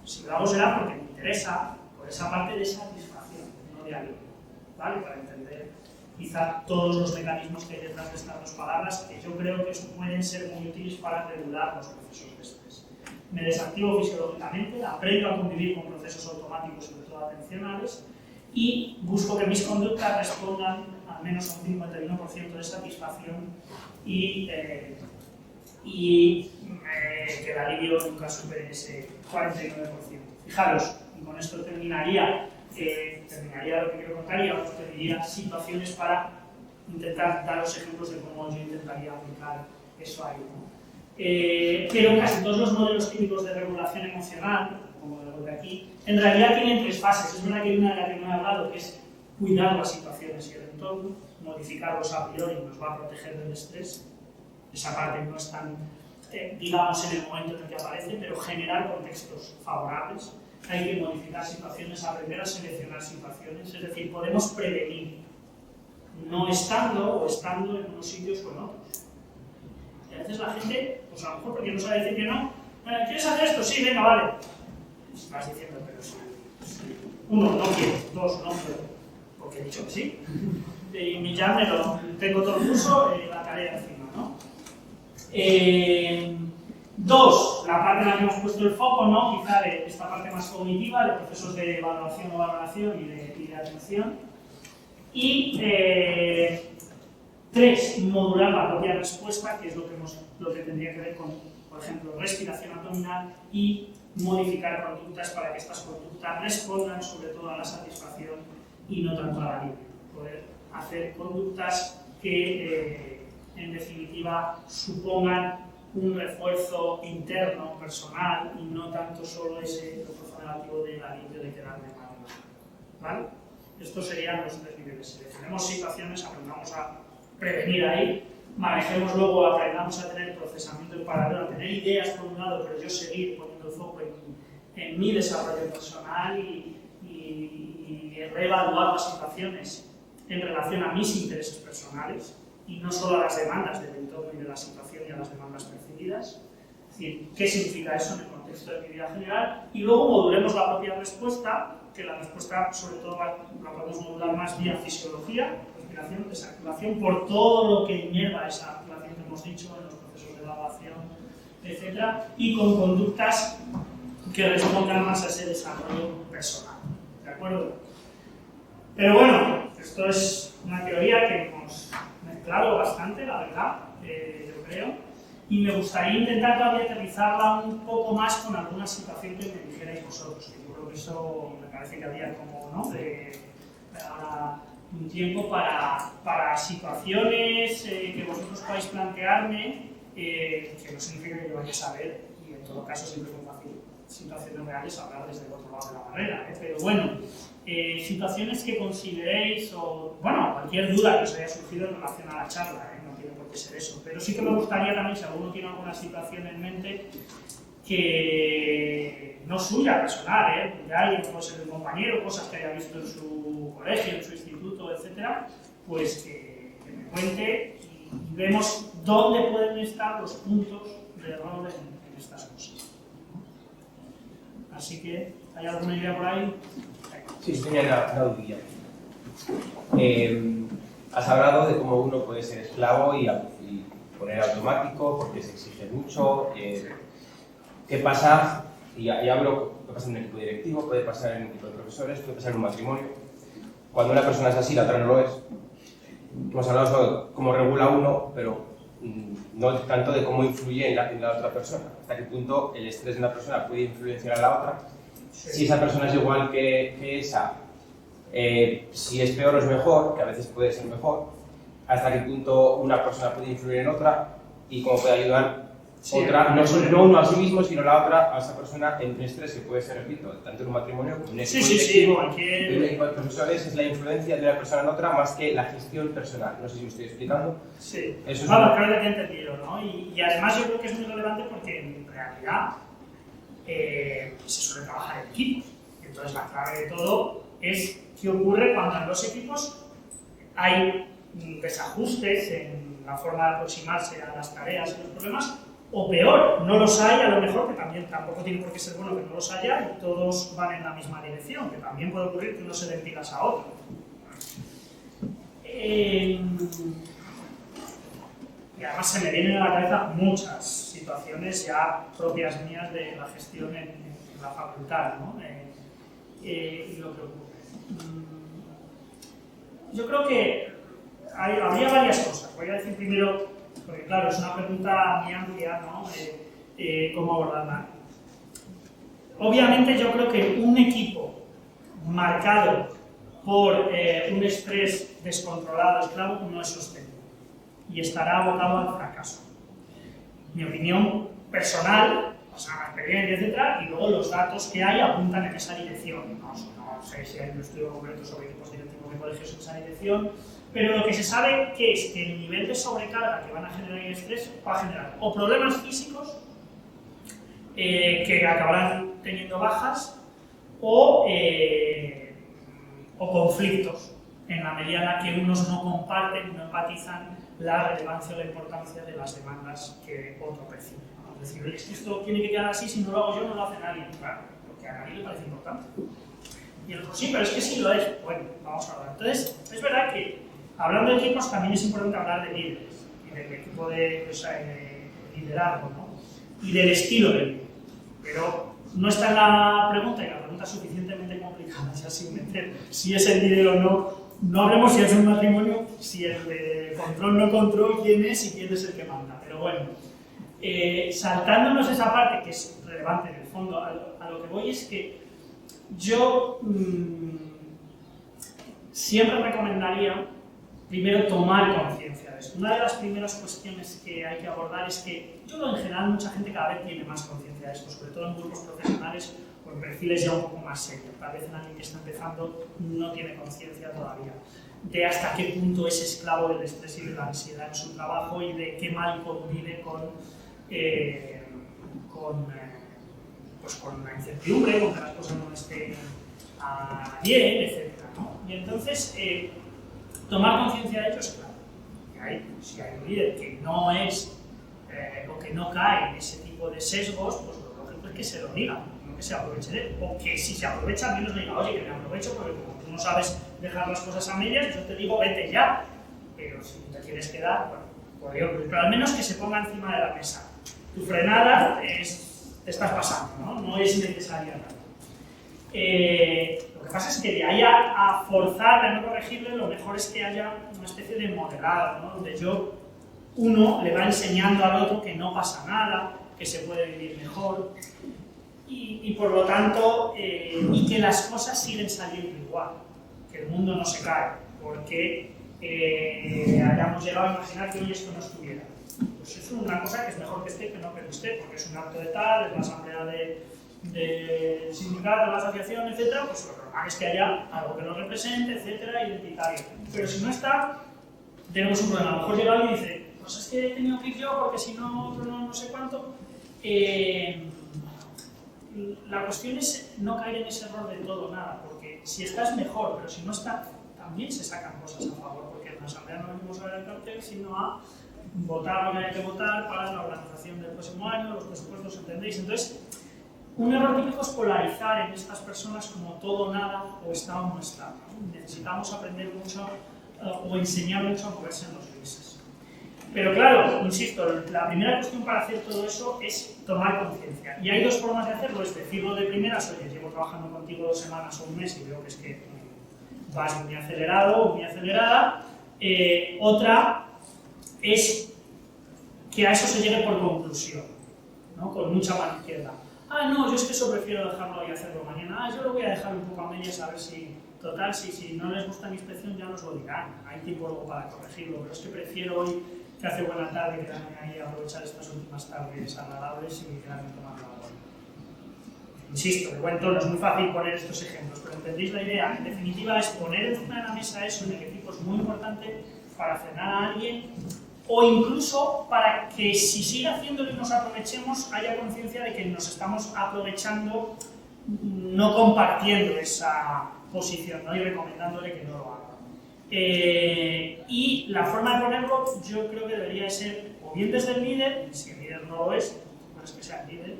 Si lo hago será porque me interesa por esa parte de satisfacción, no de alivio, ¿vale? Para entender quizá todos los mecanismos que hay detrás de estas dos palabras, que yo creo que pueden ser muy útiles para regular los procesos de estrés. Me desactivo fisiológicamente, aprendo a convivir con procesos automáticos, sobre todo atencionales, y busco que mis conductas respondan al menos a un 51% de satisfacción y que el alivio nunca supere ese 49%. Fijaros, y con esto terminaría lo que quiero contar y ahora os pediría situaciones para intentar daros ejemplos de cómo yo intentaría aplicar eso ahí, ¿no? Pero casi todos los modelos típicos de regulación emocional, como lo de aquí, en realidad tienen tres fases. Es verdad que hay una de la que no he hablado, que es cuidar las situaciones y el entorno, modificarlos a priori nos va a proteger del estrés. Esa parte no es tan, digamos, en el momento en el que aparece, pero generar contextos favorables. Hay que modificar situaciones, aprender a seleccionar situaciones, es decir, podemos prevenir, no estando o estando en unos sitios con otros. Y a veces la gente, pues a lo mejor porque no sabe decir que no, ¿quieres hacer esto? Sí, venga, vale. Vas diciendo, pero sí. Uno, no quiero, dos, no quiero, porque he dicho que sí. Y ya me lo tengo todo el curso, la tarea encima, ¿no? Dos, la parte en la que hemos puesto el foco, ¿no? Quizá de esta parte más cognitiva, de procesos de evaluación o valoración y de atención. Y tres, modular la propia respuesta, que es lo que tendría que ver con, por ejemplo, respiración abdominal y modificar conductas para que estas conductas respondan sobre todo a la satisfacción y no tanto a la alivio. Poder hacer conductas que, en definitiva, supongan un refuerzo interno, personal, y no tanto solo ese refuerzo negativo del alivio de quedarme mal. ¿Vale? Estos serían los tres niveles. Seleccionemos situaciones, aprendamos a prevenir ahí, manejemos luego, aprendamos a tener procesamiento en paralelo, a tener ideas por un lado, pero yo seguir poniendo el foco en mi desarrollo personal y reevaluar las situaciones en relación a mis intereses personales y no solo a las demandas del entorno y de la situación y a las demandas percibidas. Es decir, ¿qué significa eso en el contexto de mi vida general? Y luego modulemos la propia respuesta, que la respuesta sobre todo la podemos modular más vía fisiología, respiración, desactivación, por todo lo que innerva esa activación que hemos dicho en los procesos de evaluación, etc. Y con conductas que respondan más a ese desarrollo personal. ¿De acuerdo? Pero bueno, esto es una teoría que hemos mezclado bastante, la verdad, yo creo. y me gustaría intentar todavía aterrizarla un poco más con alguna situación que me dijerais vosotros, que yo creo que eso me parece que había como, ¿no?, ahora un tiempo para situaciones que vosotros podáis plantearme, que no significa que yo vaya a saber, y en todo caso siempre es muy fácil, situaciones reales, hablar desde el otro lado de la barrera, pero bueno, situaciones que consideréis, o bueno, cualquier duda que os haya surgido en relación a la charla, no tiene por qué ser eso, pero sí que me gustaría también, si alguno tiene alguna situación en mente, que no suya, personal, de alguien, puede ser de un compañero, cosas que haya visto en su colegio, en su instituto, etcétera, pues que me cuente y vemos dónde pueden estar los puntos de error en estas cosas. Así que, ¿hay alguna idea por ahí? Sí, tenía una dudilla. Has hablado de cómo uno puede ser esclavo y poner automático porque se exige mucho. ¿Qué pasa? Y hablo, puede pasar en un equipo directivo, puede pasar en un equipo de profesores, puede pasar en un matrimonio. Cuando una persona es así, la otra no lo es. Hemos hablado sobre cómo regula uno, pero no tanto de cómo influye en la otra persona. Hasta qué punto el estrés de una persona puede influenciar a la otra. Si esa persona es igual que esa, si es peor o es mejor, que a veces puede ser mejor. Hasta qué punto una persona puede influir en otra y cómo puede ayudar otra, no uno a sí mismo, sino la otra a esa persona en estrés, que puede ser, repito, tanto en un matrimonio como en un equipo directivo, en un equipo de profesores. Es la influencia de una persona en otra más que la gestión personal. No sé si me estoy explicando. Sí, eso es claro, creo que te he entendido, ¿no? Y además yo creo que es muy relevante porque en realidad se suele trabajar en equipos. Entonces la clave de todo es qué ocurre cuando en los equipos hay desajustes en la forma de aproximarse a las tareas y los problemas, o peor, no los hay, a lo mejor, que también tampoco tiene por qué ser bueno que no los haya y todos van en la misma dirección, que también puede ocurrir que uno se dé pilas a otro. Y además se me vienen a la cabeza muchas situaciones ya propias mías de la gestión en la facultad, ¿no? Y lo que ocurre. Yo creo que habría varias cosas. Voy a decir primero, porque claro, es una pregunta muy amplia, ¿no? ¿Cómo abordarla? Obviamente yo creo que un equipo marcado por un estrés descontrolado, esclavo, no es sostenible y estará abocado al fracaso. Mi opinión personal, basada en la experiencia, etc., y luego los datos que hay apuntan en esa dirección. No sé si hay un estudio concreto sobre equipos directivos de colegios en esa dirección, pero lo que se sabe que es que el nivel de sobrecarga que van a generar el estrés va a generar o problemas físicos que acabarán teniendo bajas o conflictos en la medida en la que unos no comparten, no empatizan la relevancia o la importancia de las demandas que otro percibe. Es decir, es que esto tiene que quedar así, si no lo hago yo no lo hace nadie. Claro, porque a nadie le parece importante. Y el otro, sí, pero es que sí lo es. Bueno, vamos a hablar. Entonces, es verdad que hablando de equipos también es importante hablar de líderes y del equipo de liderazgo, ¿no? Y del estilo del líder. Pero no está en la pregunta, y la pregunta es suficientemente complicada, ya sin meter si es el líder o no. No hablemos si es un matrimonio, si el de control no control, quién es y quién es el que manda. Pero bueno, saltándonos esa parte que es relevante en el fondo, a lo que voy es que yo siempre recomendaría primero tomar conciencia de esto. Una de las primeras cuestiones que hay que abordar es que yo en general mucha gente cada vez tiene más conciencia de esto, sobre todo en grupos profesionales o en perfiles ya un poco más serios. Tal vez en alguien que está empezando no tiene conciencia todavía de hasta qué punto es esclavo del estrés y de la ansiedad en su trabajo y de qué mal convive con la incertidumbre, con que las cosas no estén bien, etc., ¿no? Y entonces, tomar conciencia de ello es claro. Si hay un líder que no es o que no cae en ese tipo de sesgos, pues lo lógico es que se lo diga, no que se aproveche de él. O que si se aprovecha, al menos le diga, oye, que me aprovecho porque como tú no sabes dejar las cosas a medias, yo te digo, vete ya. Pero si te quieres quedar, bueno, podría ocurrir. Pero al menos que se ponga encima de la mesa. Tu frenada te estás pasando, ¿no? No es necesaria nada. Lo que pasa es que de ahí a forzar, a no corregirle, lo mejor es que haya una especie de moderado, ¿no? Donde yo uno le va enseñando al otro que no pasa nada, que se puede vivir mejor, y por lo tanto, y que las cosas siguen saliendo igual, que el mundo no se cae, porque hayamos llegado a imaginar que hoy esto no estuviera. Pues es una cosa que es mejor que esté que no que no esté, porque es un acto de tal, es la asamblea del sindicato, de la asociación, etcétera, pues lo normal es que haya algo que nos represente, etcétera, identitario. Pero si no está, tenemos un problema. A lo mejor llega alguien y dice, pues es que he tenido que ir yo porque si no, no sé cuánto. La cuestión es no caer en ese error de todo o nada, porque si estás mejor, pero si no está, también se sacan cosas a favor, porque en la asamblea no venimos a ver el cartel, sino a votar lo que hay que votar para la organización del próximo año, los presupuestos, ¿entendéis? Entonces, un error típico es polarizar en estas personas como todo o nada, o está o no está, ¿no? Necesitamos aprender mucho o enseñar mucho a moverse en los grises. Pero claro, insisto, la primera cuestión para hacer todo eso es tomar conciencia. Y hay dos formas de hacerlo, es decirlo de primeras, oye, llevo trabajando contigo 2 semanas o un mes y veo que es que vas muy acelerado o muy acelerada. Otra es que a eso se llegue por conclusión, ¿no? Con mucha mano izquierda. Ah, no, yo es que eso prefiero dejarlo y hacerlo mañana. Ah, yo lo voy a dejar un poco a medias a ver si, total, si no les gusta mi inspección ya nos lo dirán. Hay tiempo luego para corregirlo, pero es que prefiero hoy que hace buena tarde quedarme ahí a aprovechar estas últimas tardes agradables y quedarme tomando algo. Insisto, de buen tono, es muy fácil poner estos ejemplos, pero entendéis la idea. En definitiva, es poner encima de la mesa eso en el equipo es muy importante para frenar a alguien o incluso para que si sigue haciéndolo y nos aprovechemos, haya conciencia de que nos estamos aprovechando, no compartiendo esa posición, ¿no? Y recomendándole que no lo haga. Y la forma de ponerlo yo creo que debería ser o bien desde el líder, y si el líder no lo es, no es que sea el líder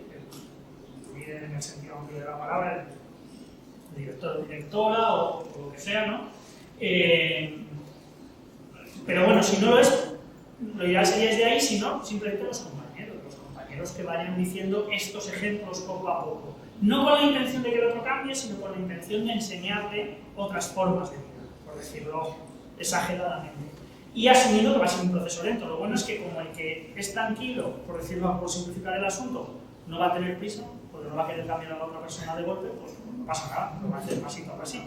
en el sentido amplio de la palabra, el director, directora o lo que sea, ¿no? Pero bueno, si no lo es, lo ideal sería desde ahí, si no, simplemente los compañeros que vayan diciendo estos ejemplos poco a poco. No con la intención de que el otro cambie, sino con la intención de enseñarle otras formas de vida, por decirlo exageradamente. Y asumiendo que va a ser un proceso lento. Lo bueno es que como el que es tranquilo, por decirlo, por simplificar el asunto, no va a tener prisa, porque no va a querer cambiar a la otra persona de golpe, pues no pasa nada, lo va a hacer pasito a pasito.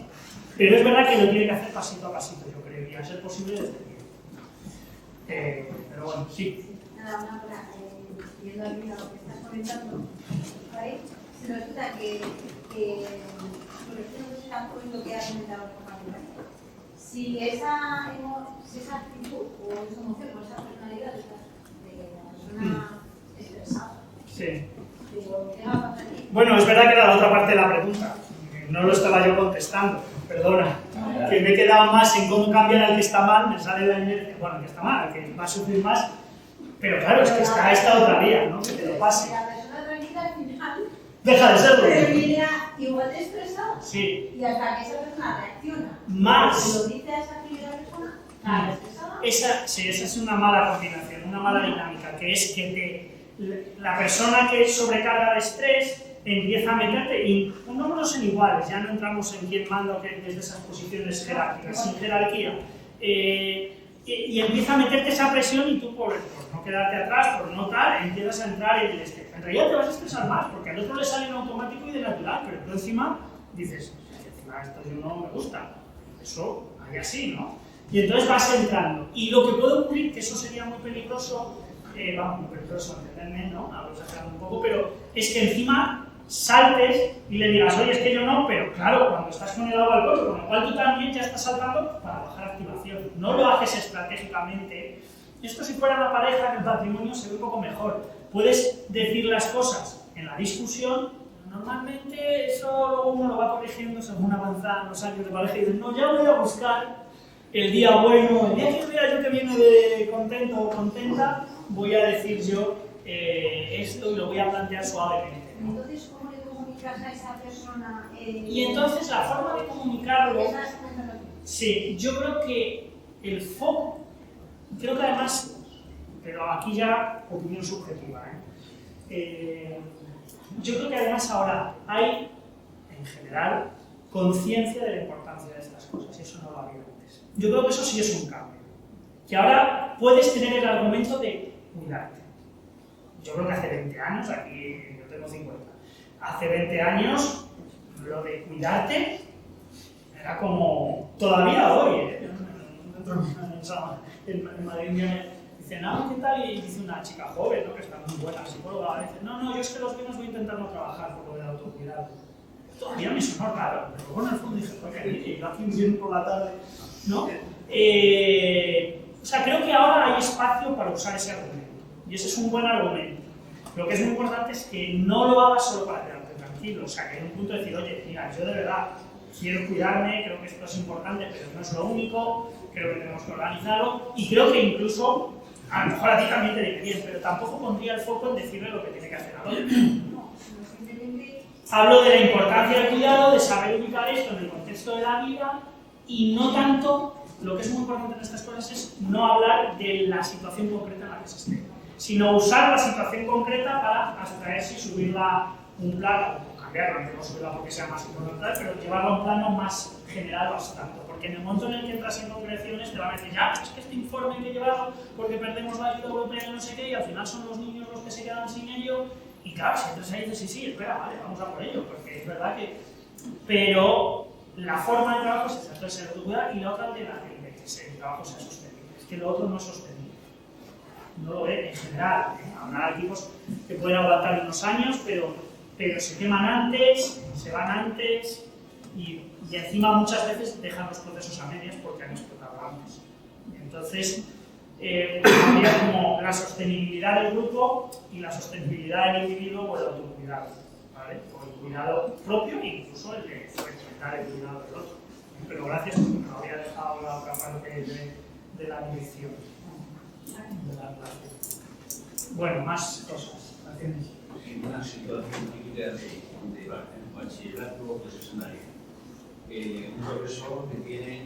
Pero es verdad que lo tiene que hacer pasito a pasito, yo creo, y a ser posible desde el día. Pero bueno, sí. Nada, una hora, viendo aquí lo que estás comentando, ¿vale? Se nos nota que sobre todo se está poniendo que ha comentado el compañero. Si esa actitud o esa emoción o esa personalidad de la persona expresada, Sí. digo, ¿qué va a pasar aquí? Bueno, es verdad que era la otra parte de la pregunta. No lo estaba yo contestando, perdona. Que me he quedado más en cómo cambiar al que está mal, me sale la inercia, bueno, el que está mal, el que va a sufrir más. Pero claro, es que está esta otra vía, ¿no? Que te lo pase. La persona tranquila al final Deja de serlo. termina igual de expresada. Sí. Y hasta que esa persona reacciona. Más. Si lo dice a esa primera persona, la expresada. Sí, esa es una mala combinación, una mala dinámica, que es que la persona que sobrecarga de estrés empieza a meterte, y pongámonos en iguales, ya no entramos en quién manda o qué desde esas posiciones jerárquicas, sin jerarquía, y empieza a meterte esa presión y tú por no quedarte atrás, por no tal, empiezas a entrar en el estrés. En realidad te vas a estresar más, porque al otro le sale en automático y de natural, pero tú encima dices, encima esto yo no me gusta, eso hay así, ¿no? Y entonces vas entrando. Y lo que puede ocurrir, que eso sería muy peligroso, vamos, muy peligroso, entenderme, ¿no? Hablo exagerando un poco, pero es que encima saltes y le digas, oye, es que yo no, pero claro, cuando estás con el agua al cuello, con lo cual tú también ya estás saltando para bajar activación. No lo haces estratégicamente. Esto si fuera una pareja en el patrimonio se ve un poco mejor. Puedes decir las cosas en la discusión, normalmente eso luego uno lo va corrigiendo según avanzan los años de pareja y dices, no, ya voy a buscar el día bueno, el día que vea yo que viene de contento o contenta, voy a decir yo esto y lo voy a plantear suavemente, ¿no? Entonces, ¿cómo le comunicas a esa persona? Y entonces la forma de comunicarlo, sí, yo creo que el foco, creo que además, pero aquí ya opinión subjetiva, yo creo que además ahora hay, en general, conciencia de la importancia de estas cosas, y eso no lo había antes. Yo creo que eso sí es un cambio. que ahora puedes tener el argumento de cuidarte. Yo creo que hace 20 años, aquí yo tengo 50, hace 20 años lo de cuidarte era como, todavía hoy, en Madrid me dice, no, ¿qué tal? Y dice una chica joven, ¿no? Que está muy buena psicóloga, dice, no, yo es que los viernes voy a intentar no trabajar por lo del autocuidado. Todavía me sonó raro, pero bueno, en el fondo dije, porque yo aquí un viernes por la tarde, ¿no? O sea, creo que ahora hay espacio para usar ese argumento, y ese es un buen argumento. Lo que es muy importante es que no lo hagas solo para quedarte tranquilo, o sea, que hay un punto de decir, oye, mira, yo de verdad quiero cuidarme, creo que esto es importante, pero no es lo único, creo que tenemos que organizarlo, y creo que incluso, a lo mejor a ti también te viene bien, pero tampoco pondría el foco en decirle lo que tiene que hacer al otro. Hablo de la importancia del cuidado, de saber ubicar esto en el contexto de la vida, y no tanto, lo que es muy importante en estas cosas es no hablar de la situación concreta en la que se esté, sino usar la situación concreta para abstraerse y subirla un plano, o cambiarla, no subirla porque sea más importante, pero llevarla a un plano más general o abstracto. Porque en el momento en el que entras en concreciones te van a decir, ya, es que este informe hay que llevarlo porque perdemos la ayuda europea y no sé qué, y al final son los niños los que se quedan sin ello. Y claro, si entras ahí y dices, sí, espera, vale, vamos a por ello, porque es verdad que... Pero la forma de trabajo es esa, entonces el autocuidado, y la otra de que el trabajo sea sostenible. Es que lo otro no es sostenible. No lo es en general. Habrá equipos que pueden aguantar unos años, pero se queman antes, se van antes, y encima muchas veces dejan los procesos a medias porque han explotado antes. Entonces, habría como la sostenibilidad del grupo y la sostenibilidad del individuo o el autocuidado, ¿vale? O el cuidado propio e incluso el de fomentar el cuidado del otro. Pero gracias porque me había dejado la otra parte de la dirección de la clase. Bueno, más cosas. Gracias. En una situación típica de bachillerato profesional, un profesor que tiene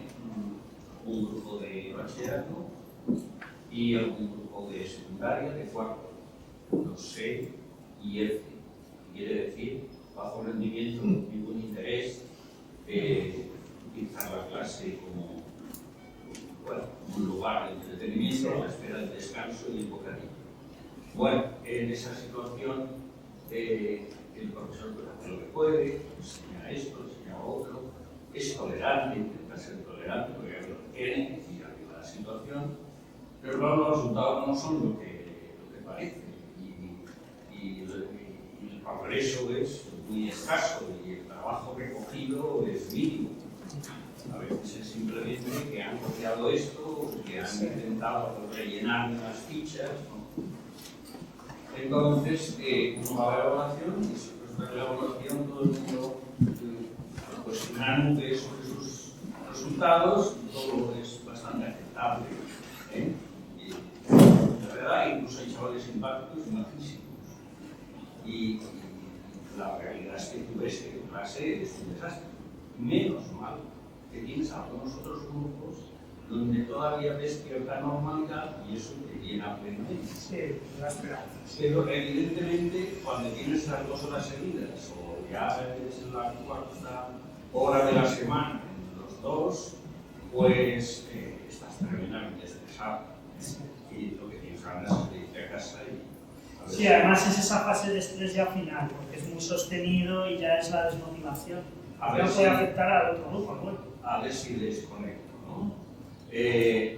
un grupo de bachillerato y algún grupo de secundaria, de cuarto, no sé, y F. Quiere decir, bajo rendimiento, ningún interés, utilizar la clase como, bueno, un lugar de entretenimiento, a la espera del descanso y el bocadillo. Bueno, en esa situación, el profesor hace lo que puede, enseña esto, enseña otro, es tolerante, intenta ser tolerante, porque es lo que tiene, y arriba la situación, pero luego los resultados no son lo que parece, y el progreso es muy escaso, y el trabajo recogido es mínimo. A veces es simplemente que han copiado esto, que han intentado rellenar unas fichas, ¿no? Entonces, uno va a la evaluación y si después de la evaluación todo el mundo pues unánime sobre sus resultados, todo es bastante aceptable. Y, la verdad, incluso hay chavales simpáticos y majísimos. Y la realidad es que tú ves que tu clase es un desastre. Menos mal que tienes algunos otros grupos donde todavía ves cierta normalidad y eso te llena plenamente. Sí, la esperanza. Pero evidentemente cuando tienes las 2 horas seguidas o ya es la cuarta hora de la semana en los dos, pues estás tremendamente estresado. Y lo que tienes ganas es de irte a casa y... Sí, además es esa fase de estrés ya final, porque es muy sostenido y ya es la desmotivación. A ver no si, puede afectar al otro grupo, ¿no? A ver si desconecto, ¿no?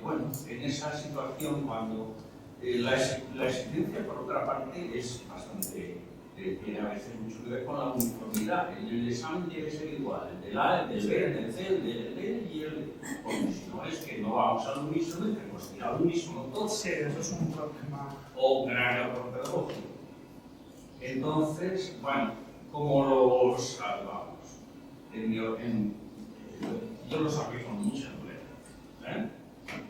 Bueno, en esa situación cuando la exigencia, por otra parte, es bastante, tiene a veces mucho que ver con la uniformidad. El examen debe ser igual, el del A, el del B, el del C, el del D y el D. Porque si no es que no vamos al unísono y tenemos que ir al unísono todos. Sí, eso es un problema. O un gran error pedagógico. Entonces, bueno, ¿cómo lo salvamos? Yo los aplico con mucha dureza,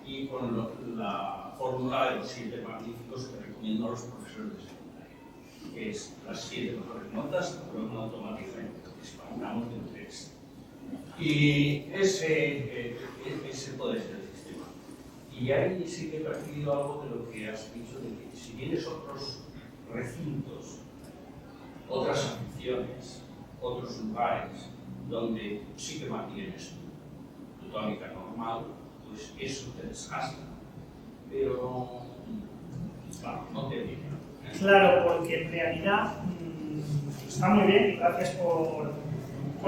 y con la fórmula de los 7 magníficos que recomiendo a los profesores de secundaria, que es las 7 mejores notas, la prueba automática que expandamos de 3. Y ese puede ser el sistema. Y ahí sí que he percibido algo de lo que has dicho, de que si tienes otros recintos, otras aficiones, otros lugares, donde sí que mantienes tu tónica normal, pues eso te desgasta. pero no te digo. Claro, porque en realidad está muy bien, y gracias por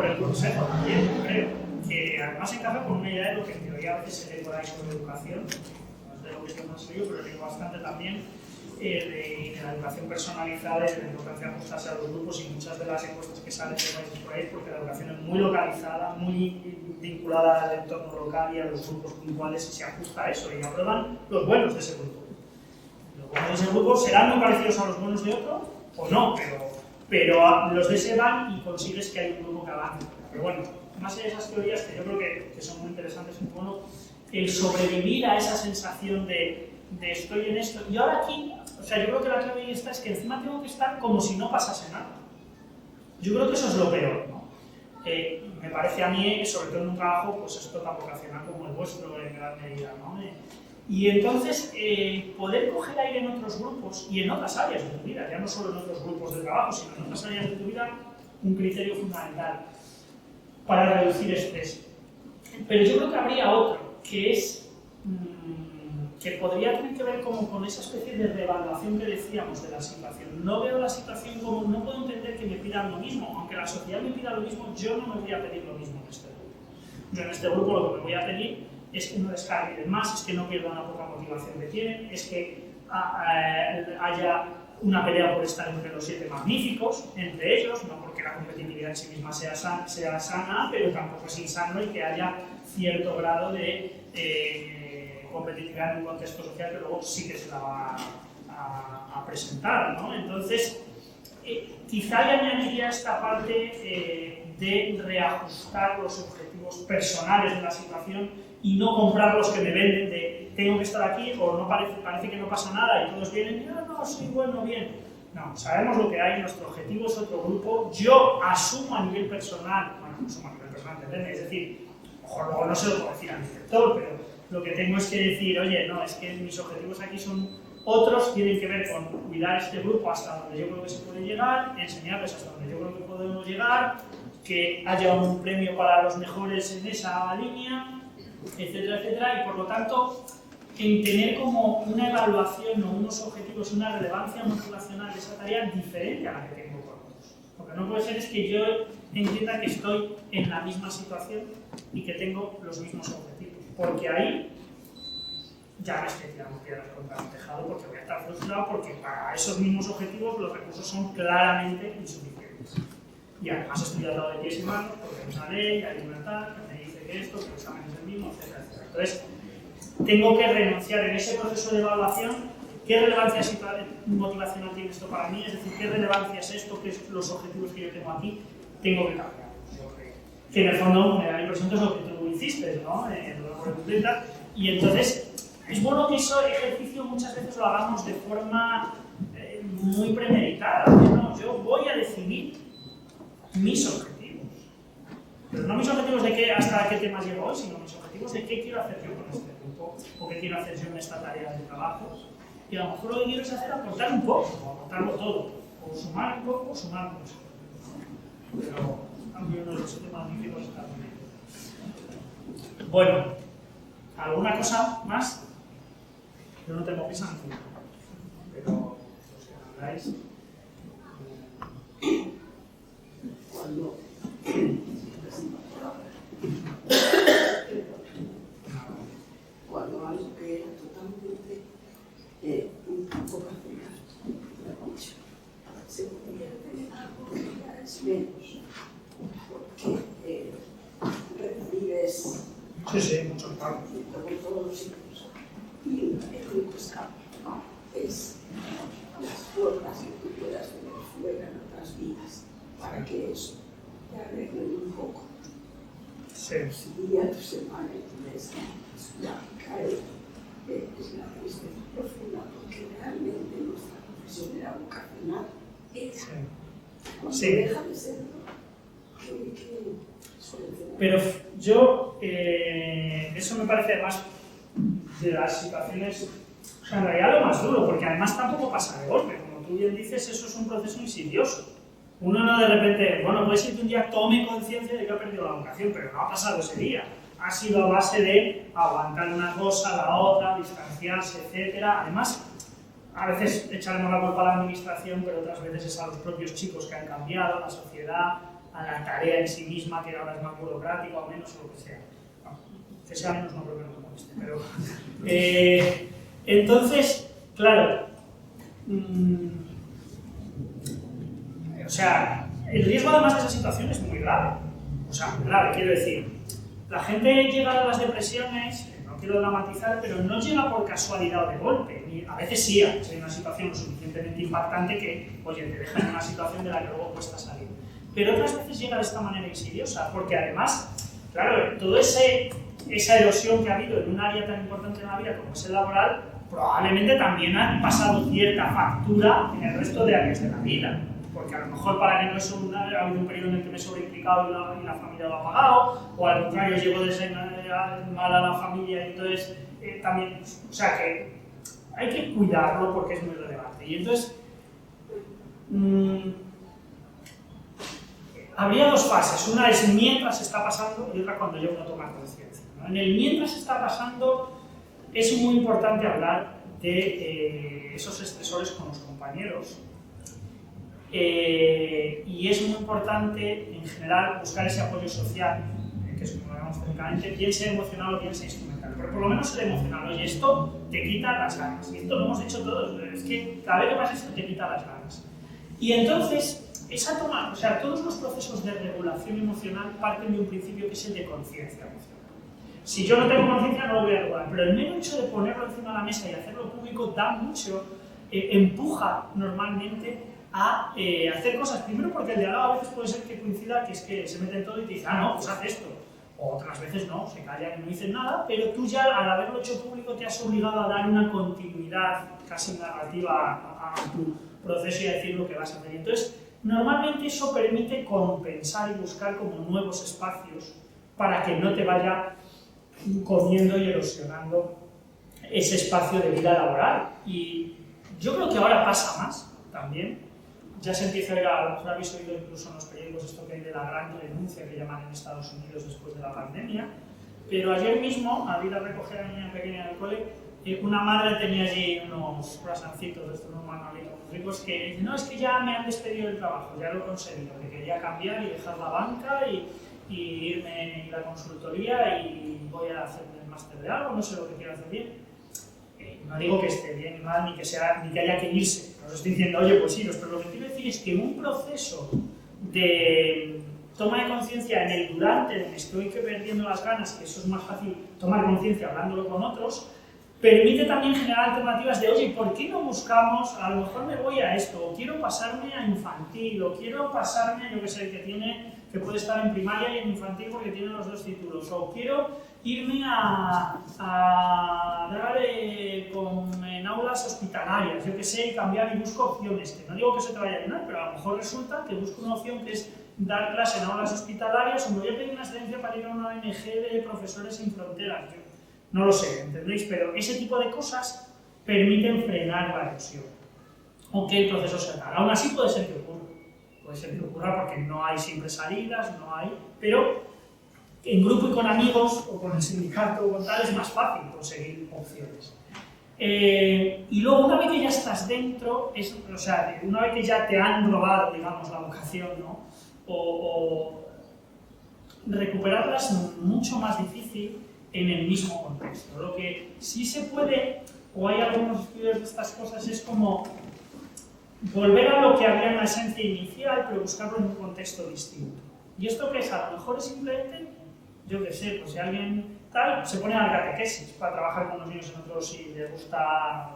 el consejo también, creo, que además encaja con una idea de lo que en teoría a veces se lee por ahí sobre educación, no es de lo que estoy más yo, pero leo bastante también, de la educación personalizada y de la importancia de ajustarse a los grupos, y muchas de las encuestas que salen de países por ahí, porque la educación es muy localizada, muy vinculada al entorno local y a los grupos puntuales, y se ajusta a eso, y aprueban los buenos de ese grupo. Los buenos de ese grupo serán muy parecidos a los buenos de otro, o no, pero los de ese van y consigues que hay un grupo que avance. Pero bueno, más allá de esas teorías que yo creo que son muy interesantes, y bueno, el sobrevivir a esa sensación de estoy en esto, y ahora aquí, o sea, yo creo que la clave esta es que encima tengo que estar como si no pasase nada. Yo creo que eso es lo peor, ¿no? Me parece a mí, sobre todo en un trabajo, pues esto tan vocacional como el vuestro en gran medida, ¿no? Y entonces, poder coger aire en otros grupos y en otras áreas de tu vida, ya no solo en otros grupos de trabajo, sino en otras áreas de tu vida, un criterio fundamental para reducir estrés. Pero yo creo que habría otro, que es que podría tener que ver como con esa especie de reevaluación que decíamos de la situación. No veo la situación como, no puedo entender que me pidan lo mismo, aunque la sociedad me pida lo mismo, yo no me voy a pedir lo mismo en este grupo. Yo en este grupo lo que me voy a pedir es que no descarguen más, es que no pierdan la poca motivación que tienen, es que haya una pelea por estar entre los 7 magníficos, entre ellos, no porque la competitividad en sí misma sea sana, pero tampoco es insano y que haya cierto grado de competitividad en un contexto social que luego sí que se la va a presentar, ¿no? Entonces, quizá le añadiría esta parte de reajustar los objetivos personales de la situación y no comprar los que me venden de tengo que estar aquí o no parece que no pasa nada y todos vienen y no, sí, bueno, bien. No, sabemos lo que hay, nuestro objetivo es otro grupo, yo asumo a nivel personal, ¿entendés? Es decir, ojo, luego no se lo puedo decir al director, pero lo que tengo es que decir, oye, no, es que mis objetivos aquí son otros, tienen que ver con cuidar este grupo hasta donde yo creo que se puede llegar, enseñarles hasta donde yo creo que podemos llegar, que haya un premio para los mejores en esa línea, etcétera, etcétera, y por lo tanto, en tener como una evaluación o unos objetivos, una relevancia motivacional de esa tarea diferente a la que tengo con otros. Lo que no puede ser es que yo entienda que estoy en la misma situación y que tengo los mismos objetivos, porque ahí ya me estoy tirando piedras contra el tejado porque voy a estar frustrado porque para esos mismos objetivos los recursos son claramente insuficientes. Y además estoy al lado de pies y manos porque hay una ley, hay una tal, que me dice que esto, que el examen es el mismo, etcétera, etcétera. Entonces, tengo que renunciar en ese proceso de evaluación. ¿Qué relevancia motivacional tiene esto para mí? Es decir, ¿qué relevancia es esto? ¿Qué son los objetivos que yo tengo aquí? Tengo que cambiar. Que en el fondo me da la impresión que es lo que tú hiciste, ¿no? Y entonces, es bueno que ese ejercicio muchas veces lo hagamos de forma muy premeditada. ¿No? Yo voy a definir mis objetivos. Pero no mis objetivos de qué, hasta qué temas llego hoy, sino mis objetivos de qué quiero hacer yo con este grupo o qué quiero hacer yo en esta tarea de trabajo. Y a lo mejor lo que quiero es hacer aportar un poco, o aportarlo todo. O sumar un poco o sumar mucho. Pero aunque uno de los temas magníficos está bien. Bueno, ¿alguna cosa más? Yo no tengo prisa en tiempo, pero los que habláis. Cuando algo que era totalmente un poco racional, se convierte en algo que ya es menos, porque recibes muchos pagos. con todos los hijos. Y el único escape es las formas que tú puedas tener fuera en otras vidas para que eso te arregle un poco. Sí. Tu día, tu semana y tu mes ya cae. Es la tristeza profunda porque realmente nuestra profesión era vocacional. Cuando deja de serlo, que pero yo, eso me parece más de las situaciones, o sea, en realidad lo más duro, porque además tampoco pasa de golpe, como tú bien dices, eso es un proceso insidioso. Uno no de repente, bueno, puede ser que un día tome conciencia de que ha perdido la vocación, pero no ha pasado ese día. ha sido a base de aguantar una cosa, la otra, distanciarse, etcétera. Además, a veces echaremos la culpa a la administración, pero otras veces es a los propios chicos que han cambiado, a la sociedad, a la tarea en sí misma, que ahora es más burocrática o menos, o lo que sea. No, que sea menos no creo que nos moleste, pero... entonces, claro, o sea, el riesgo además de esa situación es muy grave. O sea, muy grave, quiero decir, la gente llega a las depresiones, no quiero dramatizar, pero no llega por casualidad o de golpe. A veces sí, hay una situación lo suficientemente impactante que, oye, te deja en una situación de la que luego cuesta salir. Pero otras veces llega de esta manera insidiosa, porque además, claro, toda esa erosión que ha habido en un área tan importante en la vida como es el laboral, probablemente también ha pasado cierta factura en el resto de áreas de la vida. Porque a lo mejor para que no ha habido un periodo en el que me he sobreimplicado y la familia lo ha pagado, o al contrario, llego de ser mal a la familia y entonces también, o sea que hay que cuidarlo porque es muy relevante. Y entonces, habría dos fases, una es mientras está pasando y otra cuando ya uno toma conciencia, ¿no? En el mientras está pasando es muy importante hablar de esos estresores con los compañeros. Y es muy importante, en general, buscar ese apoyo social, que es como lo llamamos técnicamente, bien sea emocional o bien sea instrumental. Pero por lo menos el emocional, oye, esto te quita las ganas. Y esto lo hemos dicho todos, es que cada vez que pasa esto te quita las ganas. Y entonces, esa toma, o sea, todos los procesos de regulación emocional parten de un principio que es el de conciencia emocional. Si yo no tengo conciencia no lo voy a regular, pero el mero hecho de ponerlo encima de la mesa y hacerlo público da mucho, empuja normalmente a hacer cosas, primero porque el de al lado a veces puede ser que coincida que es que se mete en todo y te dice, ah, no, pues haz esto. O otras veces no, se callan y no dicen nada, pero tú ya al haberlo hecho público te has obligado a dar una continuidad casi narrativa a tu proceso y a decir lo que vas a hacer. Entonces, normalmente eso permite compensar y buscar como nuevos espacios para que no te vaya comiendo y erosionando ese espacio de vida laboral. Y yo creo que ahora pasa más también. Ya se empieza a ver, a lo mejor habéis oído incluso en los periódicos esto que hay de la gran renuncia que llaman en Estados Unidos después de la pandemia, pero ayer mismo, al ir a recoger a mi niña pequeña del cole, una madre tenía allí unos croissancitos de estos manualitos muy ricos que dice, no, es que ya me han despedido del trabajo, ya lo he conseguido, que quería cambiar y dejar la banca y irme a la consultoría y voy a hacer el máster de algo, no sé lo que quiero hacer bien. No digo que esté bien ni mal, ni que haya que irse. No os estoy diciendo, oye, pues sí, pero lo que quiero decir es que un proceso de toma de conciencia en el durante, de me estoy perdiendo las ganas, que eso es más fácil tomar conciencia hablándolo con otros, permite también generar alternativas de, oye, ¿por qué no buscamos, a lo mejor me voy a esto, o quiero pasarme a infantil, o quiero pasarme, yo que sé, que puede estar en primaria y en infantil porque tiene los dos títulos, o quiero irme a dar en aulas hospitalarias, yo que sé, y cambiar y busco opciones, que no digo que se te vaya a llenar, pero a lo mejor resulta que busco una opción que es dar clase en aulas hospitalarias, o me voy a pedir una excedencia para ir a una ONG de Profesores Sin Fronteras, yo no lo sé, ¿entendéis? Pero ese tipo de cosas permiten frenar la erosión, aunque el proceso se haga. Aún así puede ser que ocurra porque no hay siempre salidas, no hay, pero en grupo y con amigos, o con el sindicato o con tal, es más fácil conseguir opciones. Y luego, una vez que ya estás dentro, o sea, una vez que ya te han robado, digamos, la vocación, ¿no? O recuperarla es mucho más difícil en el mismo contexto. Lo que sí se puede, o hay algunos estudios de estas cosas, es como volver a lo que había en la esencia inicial, pero buscarlo en un contexto distinto. ¿Y esto qué es? A lo mejor es simplemente, yo qué sé, pues si alguien tal, se pone a la catequesis para trabajar con los niños en otros si le gusta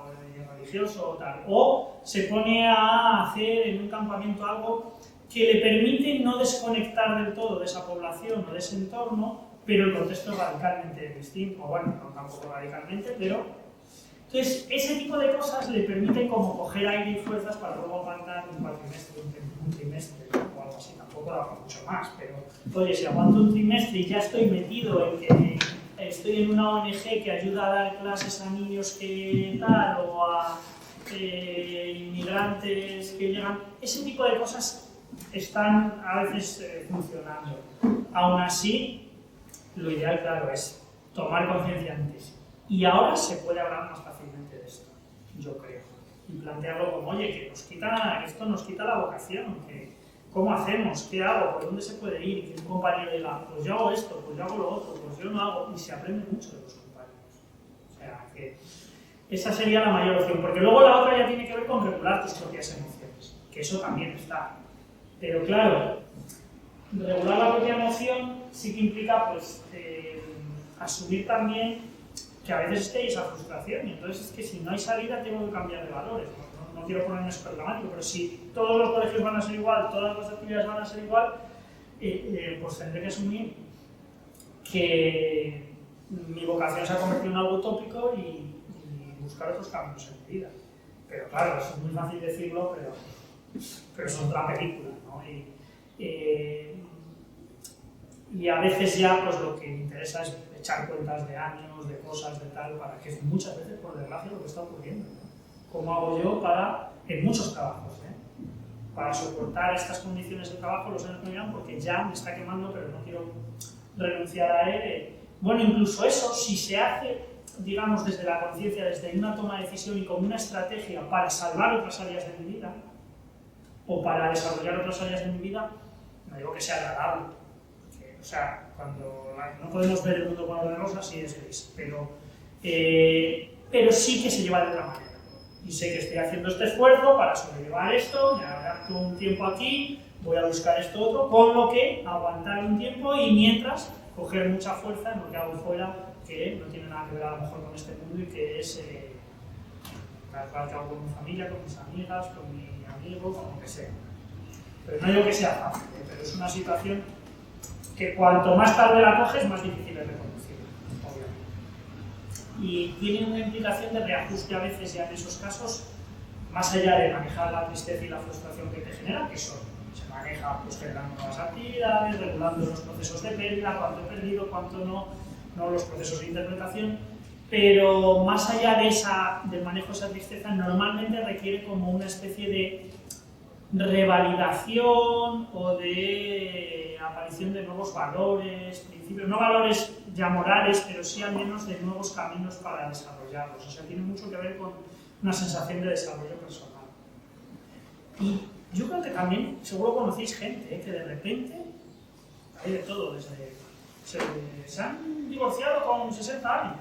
religioso o tal, o se pone a hacer en un campamento algo que le permite no desconectar del todo de esa población o de ese entorno, pero el contexto es radicalmente distinto, o bueno, no tampoco radicalmente, pero... Entonces, ese tipo de cosas le permiten como coger aire y fuerzas para luego aguantar un cuatrimestre, un trimestre o algo así, tampoco da mucho más, pero oye, si aguanto un trimestre y ya estoy metido en que estoy en una ONG que ayuda a dar clases a niños que tal, o a inmigrantes que llegan, ese tipo de cosas están a veces funcionando. Aún así, lo ideal, claro, es tomar conciencia antes. Y ahora se puede hablar más fácilmente de esto, yo creo. Y plantearlo como, oye, que esto nos quita la vocación, que ¿cómo hacemos? ¿Qué hago? ¿Por dónde se puede ir? Que un compañero diga, pues yo hago esto, pues yo hago lo otro, pues yo no hago. Y se aprende mucho de los compañeros. O sea, que esa sería la mayor opción. Porque luego la otra ya tiene que ver con regular tus propias emociones, que eso también está. Pero claro, regular la propia emoción sí que implica, pues, asumir también que a veces hay esa frustración, y entonces es que si no hay salida tengo que cambiar de valores. No quiero ponerme súper dramático, pero si todos los colegios van a ser igual, todas las actividades van a ser igual, pues tendré que asumir que mi vocación se ha convertido en algo utópico y buscar otros caminos en mi vida. Pero claro, es muy fácil decirlo, pero es otra película, ¿no? Y a veces ya pues lo que interesa es echar cuentas de años, de cosas, de tal, para que muchas veces, por desgracia, lo que está ocurriendo, ¿no? ¿Cómo hago yo en muchos trabajos, para soportar estas condiciones de trabajo los años que me llevan, porque ya me está quemando, pero no quiero renunciar a él? Bueno, incluso eso, si se hace, digamos, desde la conciencia, desde una toma de decisión y con una estrategia para salvar otras áreas de mi vida, o para desarrollar otras áreas de mi vida, no digo que sea agradable. O sea, cuando no podemos ver el mundo color de rosas, sí es gris, pero sí que se lleva de otra manera. Y sé que estoy haciendo este esfuerzo para sobrellevar esto, me adapto un tiempo aquí, voy a buscar esto otro, con lo que aguantar un tiempo y mientras coger mucha fuerza en lo que hago fuera, que no tiene nada que ver a lo mejor con este mundo y que es tal cual que hago con mi familia, con mis amigas, con mi amigo, con lo que sea. Pero no digo que sea fácil, pero es una situación que cuanto más tarde la coges, más difícil es reconducirla, obviamente. Y tiene una implicación de reajuste a veces ya en esos casos, más allá de manejar la tristeza y la frustración que te genera, que eso se maneja pues, generando nuevas actividades, regulando los procesos de pérdida, cuánto he perdido, cuánto no los procesos de interpretación, pero más allá del manejo de esa tristeza, normalmente requiere como una especie de revalidación o de aparición de nuevos valores, principios, no valores ya morales, pero sí al menos de nuevos caminos para desarrollarlos. O sea, tiene mucho que ver con una sensación de desarrollo personal. Y yo creo que también, seguro conocéis gente que de repente, hay de todo, se han divorciado con 60 años,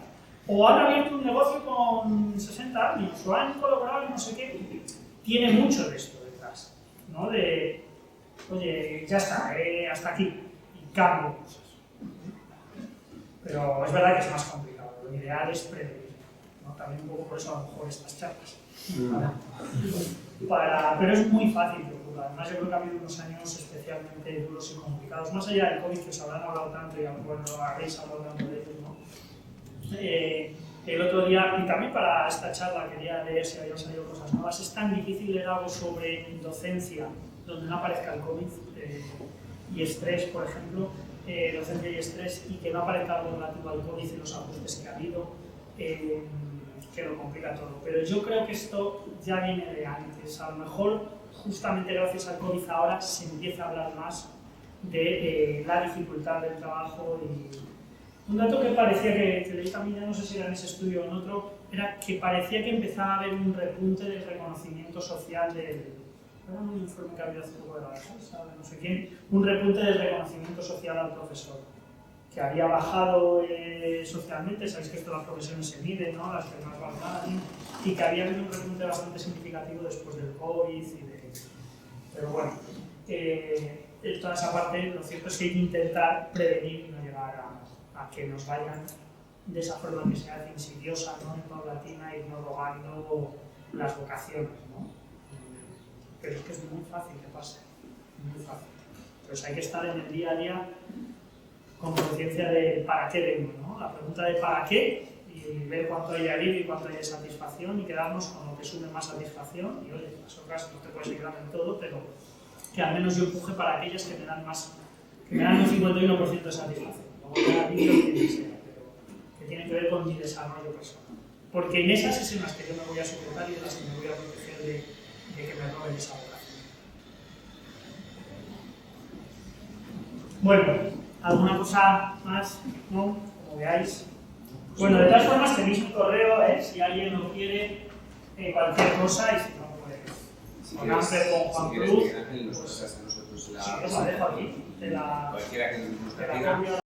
o han abierto un negocio con 60 años, o han colaborado en no sé qué. Tiene mucho de esto detrás, ¿no? De, oye, ya está, hasta aquí, y cambio cosas. Pero es verdad que es más complicado, lo ideal es prevenir, ¿no? También un poco por eso a lo mejor estas charlas. Pero es muy fácil que ocurra. Además, yo creo que ha habido unos años especialmente duros y complicados, más allá del COVID, que os habrán hablado tanto y a lo mejor no habréis hablado tanto de ellos, ¿no? El otro día, y también para esta charla quería ver si habían salido cosas nuevas. Es tan difícil leer algo sobre docencia donde no aparezca el COVID y estrés, por ejemplo, docencia y estrés, y que no aparezca algo relativo al COVID y los ajustes que ha habido, que lo complica todo. Pero yo creo que esto ya viene de antes. A lo mejor, justamente gracias al COVID, ahora se empieza a hablar más de la dificultad del trabajo. Y un dato que parecía que leí también, no sé si era en ese estudio o en otro, era que parecía que empezaba a haber un repunte del reconocimiento social era un informe que había hace poco de la defensa, no sé quién, un repunte del reconocimiento social al profesor, que había bajado socialmente. Sabéis que esto las profesiones se miden, ¿no? Las que más valoran, y que había habido un repunte bastante significativo después del COVID pero bueno, toda esa parte, lo cierto es que hay que intentar prevenir y no llegar a que nos vayan de esa forma que se hace insidiosa, ¿no? Paulatina, y no robando las vocaciones, ¿no? Pero es que es muy fácil que pase, muy fácil. Entonces hay que estar en el día a día con conciencia de para qué vengo, ¿no? La pregunta de para qué, y ver cuánto hay de alivio y cuánto hay de satisfacción, y quedarnos con lo que sume más satisfacción. Y oye, las otras no te puedes llegar en todo, pero que al menos yo empuje para aquellas que me dan más, que me dan un 51% de satisfacción. Luego ya alivio que sea, pero que tiene que ver con mi desarrollo personal. Porque en esas es en las que yo me voy a sujetar y en las que me voy a proteger de que me roben esa vocación. Bueno, ¿Alguna cosa más? ¿No? Como veáis. Bueno, de todas formas tenéis un correo, si alguien lo quiere, cualquier cosa, y si no, pues con Ángel, con Juan Cruz. Ángel, nos pasas a nosotros la... Sí, os la dejo aquí. Cualquiera que nos diga.